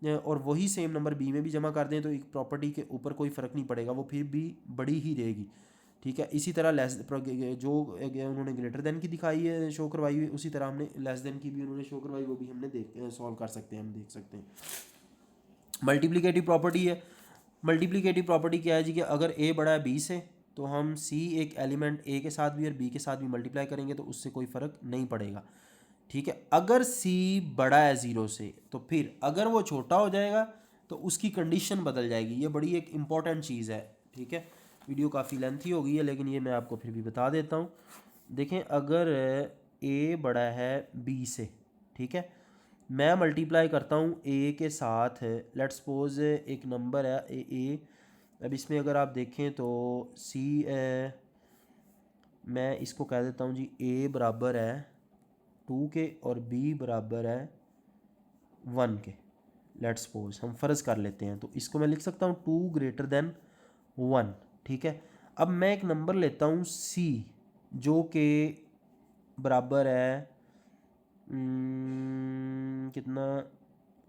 और वही सेम नंबर बी में भी जमा कर दें, तो एक प्रॉपर्टी के ऊपर कोई फ़र्क नहीं पड़ेगा, वो फिर भी बड़ी ही रहेगी, ठीक है। इसी तरह लेस जो उन्होंने ग्रेटर देन की दिखाई है, शो करवाई हुई, उसी तरह हमने लेस देन की भी उन्होंने शो करवाई, वो भी हमने सॉल्व कर सकते हैं, हम देख सकते हैं। मल्टीप्लिकेटिव प्रॉपर्टी है। मल्टीप्लिकेटिव प्रॉपर्टी क्या है जी कि अगर ए बड़ा है बी से, तो हम सी एक एलिमेंट ए के साथ भी और बी के साथ भी मल्टीप्लाई करेंगे तो उससे कोई फ़र्क नहीं पड़ेगा, ठीक है। अगर सी बड़ा है ज़ीरो से, तो फिर अगर वो छोटा हो जाएगा तो उसकी कंडीशन बदल जाएगी। ये बड़ी एक इम्पॉर्टेंट चीज़ है, ठीक है। वीडियो काफ़ी लेंथी हो गई है, लेकिन ये मैं आपको फिर भी बता देता हूँ। देखें, अगर ए बड़ा है बी से, ठीक है, मैं मल्टीप्लाई करता हूँ ए के साथ, लेट्स सपोज एक नंबर है ए। अब इसमें अगर आप देखें तो सी, मैं इसको कह देता हूँ जी ए बराबर है 2 के और बी बराबर है 1 के। लेट्स सपोज हम फ़र्ज़ कर लेते हैं, तो इसको मैं लिख सकता हूँ 2 ग्रेटर देन 1, ठीक है। अब मैं एक नंबर लेता हूँ सी, जो कि बराबर है कितना,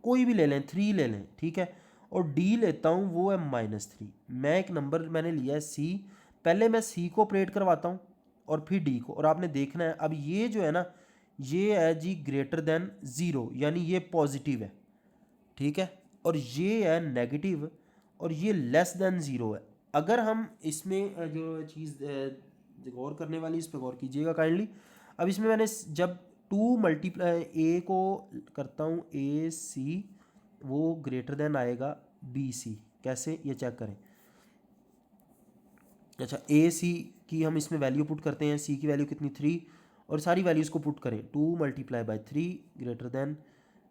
कोई भी ले लें, 3 ले लें, ठीक है। और डी लेता हूँ, वो है -3। मैं एक नंबर मैंने लिया है सी, पहले मैं सी को ऑपरेट करवाता हूँ और फिर डी को, और आपने देखना है अब ये जो है ना, ये है जी ग्रेटर देन 0, यानी ये पॉजिटिव है, ठीक है। और ये है नेगेटिव, और ये लेस देन 0 है। अगर हम इसमें जो चीज़ गौर करने वाली, इस पर गौर कीजिएगा काइंडली। अब इसमें मैंने जब 2 मल्टीप्लाई ए को करता हूँ ए सी, वो ग्रेटर देन आएगा बी सी। कैसे, ये चेक करें। अच्छा, ए सी की हम इसमें वैल्यू पुट करते हैं, सी की वैल्यू कितनी 3, और सारी वैल्यूज़ को पुट करें, 2 multiply by 3 greater than,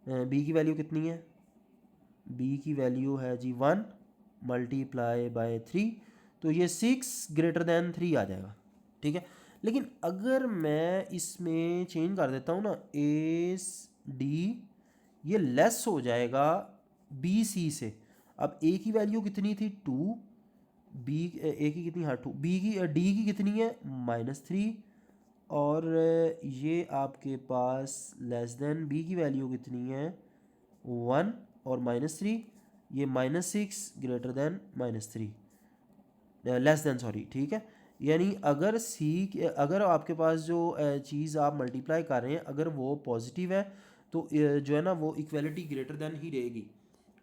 B की वैल्यू कितनी है, बी की वैल्यू है जी 1 मल्टीप्लाई बाय 3, तो ये 6 ग्रेटर देन 3 आ जाएगा, ठीक है। लेकिन अगर मैं इसमें चेंज कर देता हूँ ना, ए डी, ये लेस हो जाएगा बी सी से। अब ए की वैल्यू कितनी थी 2, बी ए की कितनी, हाँ 2, बी की डी की कितनी है -3, और ये आपके पास लेस देन, बी की वैल्यू कितनी है 1 और -3, ये -6 greater than -3, less than, sorry, ठीक है। यानी अगर सी, अगर आपके पास जो चीज़ आप मल्टीप्लाई कर रहे हैं अगर वो पॉजिटिव है, तो जो है ना वो इक्वलिटी ग्रेटर देन ही रहेगी,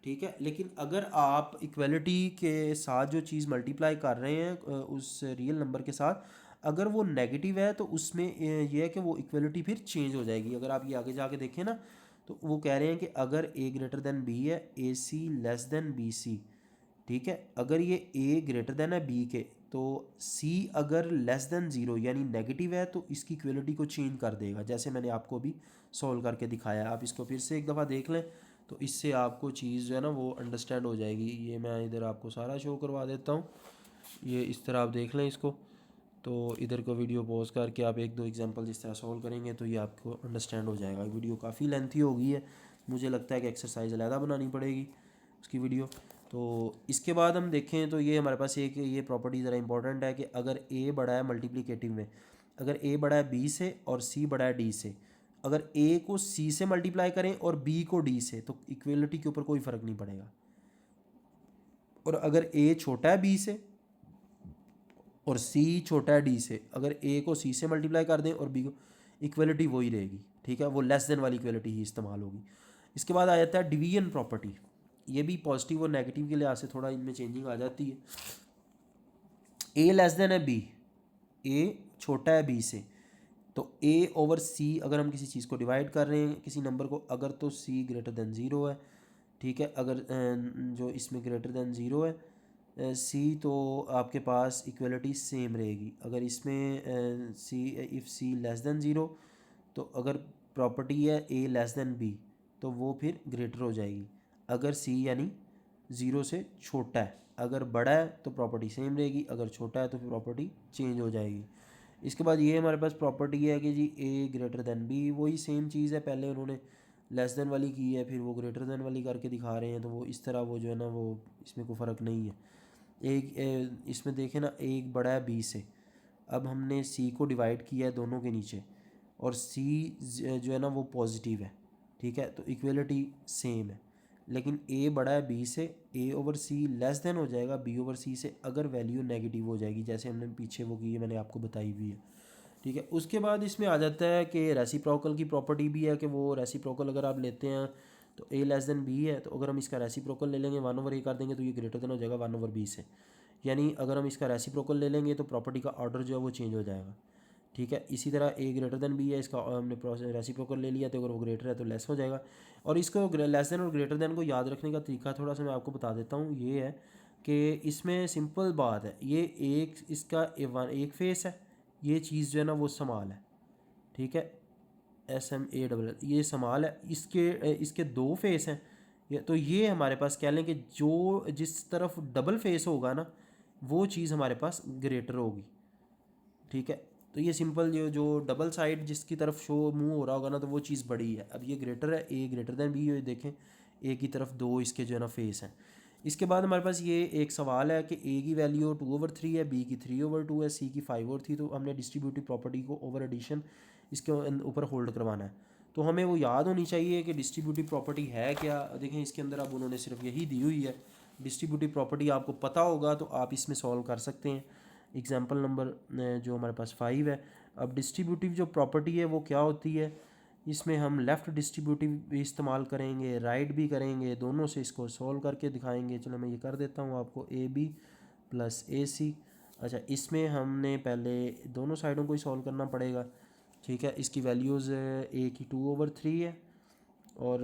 ठीक है। लेकिन अगर आप इक्वलिटी के साथ जो चीज़ मल्टीप्लाई कर रहे हैं उस रियल नंबर के साथ, अगर वो नेगेटिव है तो उसमें ये है कि वो इक्वलिटी फिर चेंज हो जाएगी। अगर आप ये आगे जाके देखें ना, तो वो कह रहे हैं कि अगर ए ग्रेटर देन बी है, ए सी लेस देन बी सी, ठीक है। अगर ये ए ग्रेटर देन है बी के, तो सी अगर लेस देन 0 यानी नेगेटिव है, तो इसकी इक्वलिटी को चेंज कर देगा, जैसे मैंने आपको अभी सॉल्व करके दिखाया। आप इसको फिर से एक दफ़ा देख लें, तो इससे आपको चीज़ जो है ना वो अंडरस्टैंड हो जाएगी। ये मैं इधर आपको सारा शो करवा देता हूँ, ये इस तरह आप देख लें इसको। तो इधर को वीडियो पॉज करके आप 1-2 एग्जांपल जिस तरह सॉल्व करेंगे तो ये आपको अंडरस्टैंड हो जाएगा। वीडियो काफ़ी लेंथी हो गई है, मुझे लगता है कि एक्सरसाइज अलहदा बनानी पड़ेगी उसकी वीडियो। तो इसके बाद हम देखें तो ये हमारे पास एक ये प्रॉपर्टी ज़रा इंपॉर्टेंट है कि अगर ए बड़ा है मल्टीप्लिकेटिव में, अगर ए बड़ा है बी से और सी बड़ा है डी से, अगर ए को सी से मल्टीप्लाई करें और बी को डी से, तो इक्वलिटी के ऊपर कोई फ़र्क नहीं पड़ेगा। और अगर ए छोटा है बी से और सी छोटा है डी से, अगर ए को सी से मल्टीप्लाई कर दें और बी को, इक्वलिटी वही रहेगी, ठीक है, वो लेस देन वाली इक्वलिटी ही इस्तेमाल होगी। इसके बाद आ जाता है डिवीजन प्रॉपर्टी। ये भी पॉजिटिव और नेगेटिव के लिहाज से थोड़ा इनमें चेंजिंग आ जाती है। ए लेस देन है बी, ए छोटा है बी से, तो ए ओवर सी अगर हम किसी चीज़ को डिवाइड कर रहे हैं किसी नंबर को, अगर तो सी ग्रेटर देन ज़ीरो है, ठीक है, अगर जो इसमें ग्रेटर देन ज़ीरो है सी, तो आपके पास इक्वलिटी सेम रहेगी। अगर इसमें C, if C less than zero, तो अगर प्रॉपर्टी है ए लेस देन बी, तो वो फिर ग्रेटर हो जाएगी। अगर सी यानी ज़ीरो से छोटा है, अगर बड़ा है तो प्रॉपर्टी सेम रहेगी, अगर छोटा है तो फिर प्रॉपर्टी चेंज हो जाएगी। इसके बाद ये हमारे पास प्रॉपर्टी है कि जी ए ग्रेटर देन बी, वही सेम चीज़ है, पहले उन्होंने लेस देन वाली की है, फिर वो ग्रेटर देन वाली करके दिखा रहे हैं, तो वो इस तरह वो जो है ना, वो इसमें कोई फ़र्क नहीं है। इसमें देखें ना, एक बड़ा है बी से, अब हमने सी को डिवाइड किया है दोनों के नीचे, और सी जो है ना वो पॉजिटिव है, ठीक है, तो इक्वलिटी सेम है। लेकिन ए बड़ा है बी से, ए ओवर सी लेस देन हो जाएगा बी ओवर सी से अगर वैल्यू नेगेटिव हो जाएगी, जैसे हमने पीछे वो की है, मैंने आपको बताई हुई है, ठीक है। उसके बाद इसमें आ जाता है कि रेसिप्रोकल की प्रॉपर्टी भी है कि वो रेसिप्रोकल अगर आप लेते हैं तो ए लेस देन बी है, तो अगर हम इसका रेसिप्रोकल ले लेंगे 1/a कर देंगे तो ये ग्रेटर देन हो जाएगा 1/b से। यानी अगर हम इसका रेसिप्रोकल ले लेंगे तो प्रॉपर्टी का ऑर्डर जो है वो चेंज हो जाएगा, ठीक है। इसी तरह ए ग्रेटर देन बी है, इसका हमने रेसिप्रोकल ले लिया, तो अगर वो ग्रेटर है तो लेस हो जाएगा। और इसको लेस देन और ग्रेटर देन को याद रखने का तरीका थोड़ा सा मैं आपको बता देता हूँ। ये है कि इसमें सिंपल बात है, ये एक इसका एक फेस है, ये चीज़ जो है ना वो समाल है, ठीक है, SMALL, ये समाल है, इसके दो फेस हैं, तो ये हमारे पास कह लें कि जो जिस तरफ डबल फेस होगा ना वो चीज़ हमारे पास ग्रेटर होगी, ठीक है। तो ये सिंपल जो डबल साइड जिसकी तरफ शो मूव हो रहा होगा ना, तो वो चीज़ बड़ी है। अब ये ग्रेटर है, ए ग्रेटर देन बी, देखें ए की तरफ दो इसके जो है ना फेस हैं। इसके बाद हमारे पास ये एक सवाल है कि ए की वैल्यू 2/3 है, बी की 3/2 है, सी की 5/3, तो हमने डिस्ट्रीब्यूटिव प्रॉपर्टी को ओवर एडिशन इसके ऊपर होल्ड करवाना है। तो हमें वो याद होनी चाहिए कि डिस्ट्रीब्यूटिव प्रॉपर्टी है क्या। देखें इसके अंदर अब उन्होंने सिर्फ यही दी हुई है, डिस्ट्रीब्यूटिव प्रॉपर्टी आपको पता होगा तो आप इसमें सॉल्व कर सकते हैं। एग्जाम्पल नंबर जो हमारे पास 5 है। अब डिस्ट्रीब्यूटिव जो प्रॉपर्टी है वो क्या होती है, इसमें हम लेफ़्ट डिस्ट्रीब्यूटिव भी इस्तेमाल करेंगे, राइट भी करेंगे, दोनों से इसको सॉल्व करके दिखाएंगे। चलो मैं ये कर देता हूँ आपको, AB + AC। अच्छा, इसमें हमने पहले दोनों साइडों को ही सॉल्व करना पड़ेगा, ठीक है। इसकी वैल्यूज़ A की 2/3 है, और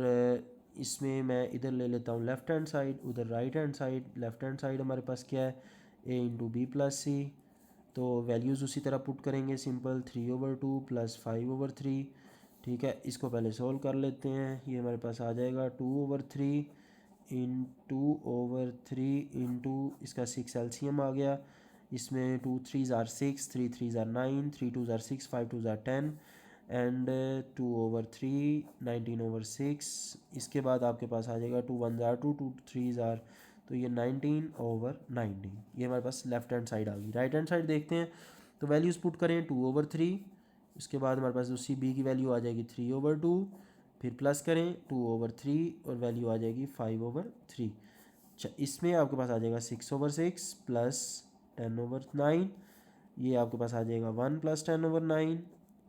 इसमें मैं इधर ले लेता हूँ लेफ़्ट हैंड साइड, उधर right hand side. Left hand side हमारे पास क्या है, A × B + C, तो वैल्यूज़ उसी तरह पुट करेंगे, सिंपल 3/2 + 5/3, ठीक है। इसको पहले सोल्व कर लेते हैं, ये हमारे पास आ जाएगा 2/3 इन 2/3 इंटू इसका 6 एलसीएम आ गया। इसमें 2 3s are 6, 3 3s are 9, 3 2s are 6, 5 2s are 10 and 2/3 19/6। इसके बाद आपके पास आ जाएगा 2 1s are 2, 2 3s are, तो ये 19/19। ये हमारे पास लेफ्ट हैंड साइड आ गई। राइट हैंड साइड देखते हैं, तो वैल्यूज़ पुट करें 2/3, उसके बाद हमारे पास उसी बी की वैल्यू आ जाएगी 3/2, फिर प्लस करें 2/3 और वैल्यू आ जाएगी 5/3। अच्छा, इसमें आपके पास आ जाएगा 6/6 प्लस 10/9, ये आपके पास आ जाएगा 1 + 10/9।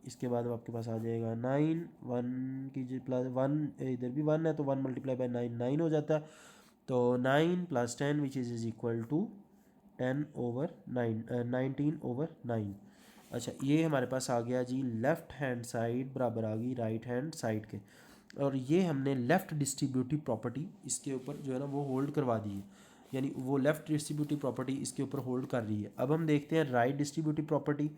इसके बाद आपके पास आ जाएगा 9, 1 की प्लस 1, इधर भी 1 है तो 1 × 9 9 हो जाता है, तो 9 + 10 विच इज़ इक्वल टू 10/9, 19/9। अच्छा, ये हमारे पास आ गया जी लेफ़्ट हैंड साइड बराबर आ गई राइट हैंड साइड के, और ये हमने लेफ़्ट डिस्ट्रीब्यूटिव प्रॉपर्टी इसके ऊपर जो है ना वो होल्ड करवा दी है, यानी वो लेफ़्ट डिस्ट्रीब्यूटिव प्रॉपर्टी इसके ऊपर होल्ड कर रही है। अब हम देखते हैं right distributive property.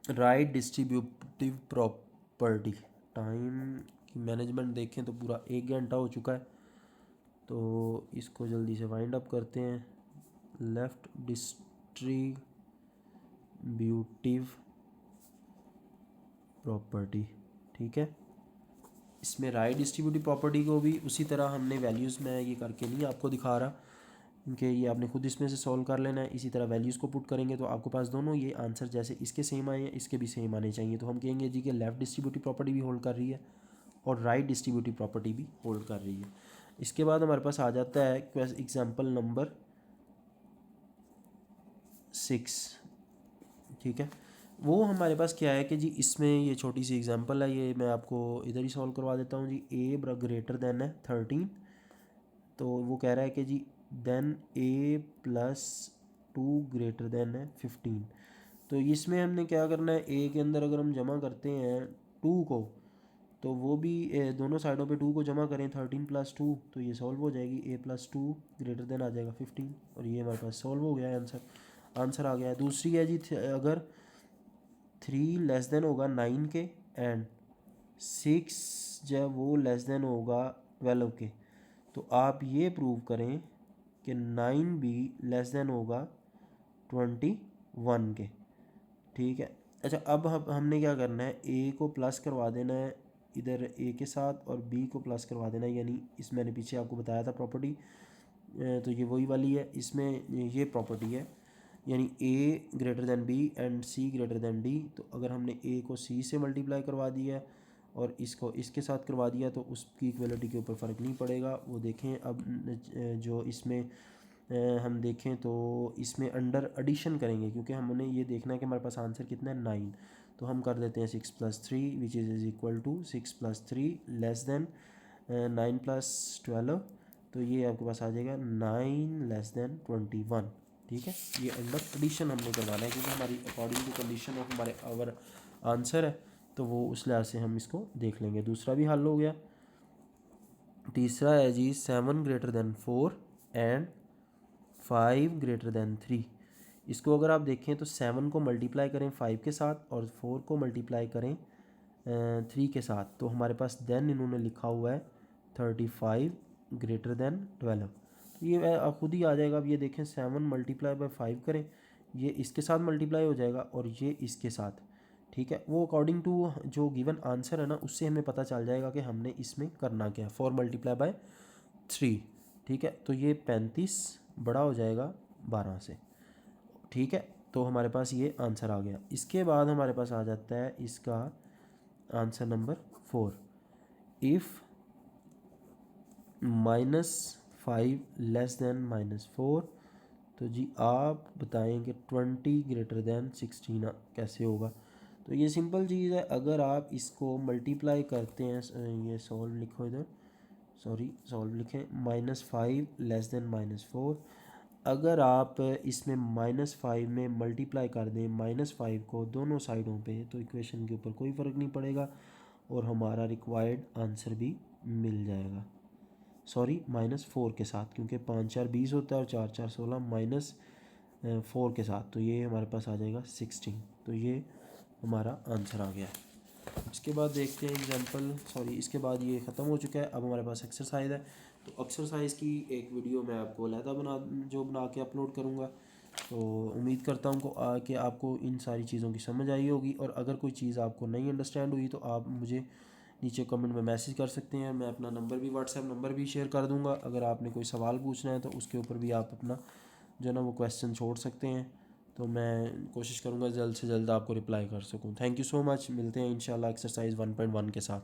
Right distributive property, time की मैनेजमेंट देखें तो पूरा 1 घंटा हो चुका है, तो इसको जल्दी से वाइंड अप करते हैं। लेफ़्ट डिस्ट्रीब्यूटिव प्रॉपर्टी, ठीक है। इसमें राइट डिस्ट्रीब्यूटिव प्रॉपर्टी को भी उसी तरह हमने वैल्यूज़ में ये करके नहीं आपको दिखा रहा, क्योंकि ये आपने खुद इसमें से सॉल्व कर लेना है। इसी तरह वैल्यूज़ को पुट करेंगे तो आपके पास दोनों ये आंसर जैसे इसके सेम आए हैं इसके भी सेम आने चाहिए। तो हम कहेंगे जी कि लेफ़्ट डिस्ट्रीब्यूटिव प्रॉपर्टी भी होल्ड कर रही है और राइट डिस्ट्रीब्यूटिव प्रॉपर्टी भी होल्ड कर रही है। इसके बाद हमारे पास आ जाता है एग्जाम्पल नंबर 6, ठीक है। वो हमारे पास क्या है कि जी इसमें ये छोटी सी एग्जांपल है, ये मैं आपको इधर ही सॉल्व करवा देता हूँ जी। ए ग्रेटर देन है 13, तो वो कह रहा है कि जी देन a+2 ग्रेटर देन है 15। तो इसमें हमने क्या करना है, ए के अंदर अगर हम जमा करते हैं 2 को तो वो भी दोनों साइडों पे 2 को जमा करें 13+2 तो ये सॉल्व हो जाएगी। a+2 ग्रेटर देन आ जाएगा 15 और ये हमारे पास सॉल्व हो गया है, आंसर आ गया है। दूसरी है जी अगर 3 लेस देन होगा 9 के एंड 6 जब वो लेस देन होगा 12 के, तो आप ये प्रूव करें कि 9 भी लेस देन होगा 21 के, ठीक है। अच्छा अब हमने क्या करना है, ए को प्लस करवा देना है इधर ए के साथ और बी को प्लस करवा देना है, यानी इस मैंने पीछे आपको बताया था प्रॉपर्टी, तो ये वही वाली है। इसमें ये प्रॉपर्टी है यानी A greater than B and C greater than D. तो अगर हमने ए को सी से मल्टीप्लाई करवा दिया है और इसको इसके साथ करवा दिया तो उसकी इक्वलिटी के ऊपर फ़र्क नहीं पड़ेगा। वो देखें अब जो इसमें हम देखें तो इसमें अंडर एडिशन करेंगे क्योंकि हमने ये देखना है कि हमारे पास आंसर कितना है 9। तो हम कर देते हैं 6+3 which is equal to 6+3 less than 9+12। तो ये आपके पास आ जाएगा 9 लेस देन 21, ठीक है। ये अंडर एडिशन हमने करवाना है क्योंकि हमारी अकॉर्डिंग टू कंडीशन ऑफ हमारे आवर आंसर है, तो वो उस लिहाज से हम इसको देख लेंगे। दूसरा भी हल हो गया। तीसरा है जी 7 greater than 4 and 5 greater than 3। इसको अगर आप देखें तो 7 को मल्टीप्लाई करें 5 के साथ और 4 को मल्टीप्लाई करें 3 के साथ, तो हमारे पास देन इन्होंने लिखा हुआ है 35 ग्रेटर देन 12। तो ये खुद ही आ जाएगा। अब ये देखें 7 मल्टीप्लाई बाय 5 करें, ये इसके साथ मल्टीप्लाई हो जाएगा और ये इसके साथ, ठीक है। वो अकॉर्डिंग टू जो गिवन आंसर है ना उससे हमें पता चल जाएगा कि हमने इसमें करना क्या है। 4 मल्टीप्लाई बाय 3, ठीक है। तो ये 35 बड़ा हो जाएगा 12 से, ठीक है। तो हमारे पास ये आंसर आ गया। इसके बाद हमारे पास आ जाता है इसका answer number 4। If -5 less than -4, तो जी आप बताएं कि 20 ग्रेटर देन 16 कैसे होगा। तो ये सिंपल चीज़ है, अगर आप इसको मल्टीप्लाई करते हैं, ये सॉल्व लिखो इधर, सॉरी सॉल्व लिखें, -5 लेस देन -4। अगर आप इसमें -5 में मल्टीप्लाई कर दें -5 को दोनों साइडों पे तो इक्वेशन के ऊपर कोई फ़र्क नहीं पड़ेगा और हमारा रिक्वायर्ड आंसर भी मिल जाएगा। सॉरी -4 के साथ, क्योंकि 5 4 20 होता है और 4 4 16 -4 के साथ, तो ये हमारे पास आ जाएगा 16। तो ये हमारा आंसर आ गया है। इसके बाद देखते हैं एग्जांपल, सॉरी इसके बाद ये ख़त्म हो चुका है। अब हमारे पास एक्सरसाइज है, तो एक्सरसाइज की एक वीडियो मैं आपको अलहदा बना के अपलोड करूँगा। तो उम्मीद करता हूँ कि आपको इन सारी चीज़ों की समझ आई होगी, और अगर कोई चीज़ आपको नहीं अंडरस्टैंड हुई तो आप मुझे नीचे कमेंट में मैसेज कर सकते हैं। मैं अपना नंबर भी, व्हाट्सएप नंबर भी शेयर कर दूँगा। अगर आपने कोई सवाल पूछना है तो उसके ऊपर भी आप अपना जो ना वो क्वेश्चन छोड़ सकते हैं, तो मैं कोशिश करूँगा जल्द से जल्द आपको रिप्लाई कर सकूँ। Thank you so much. मिलते हैं इंशाल्लाह एक्सरसाइज 1.1 के साथ।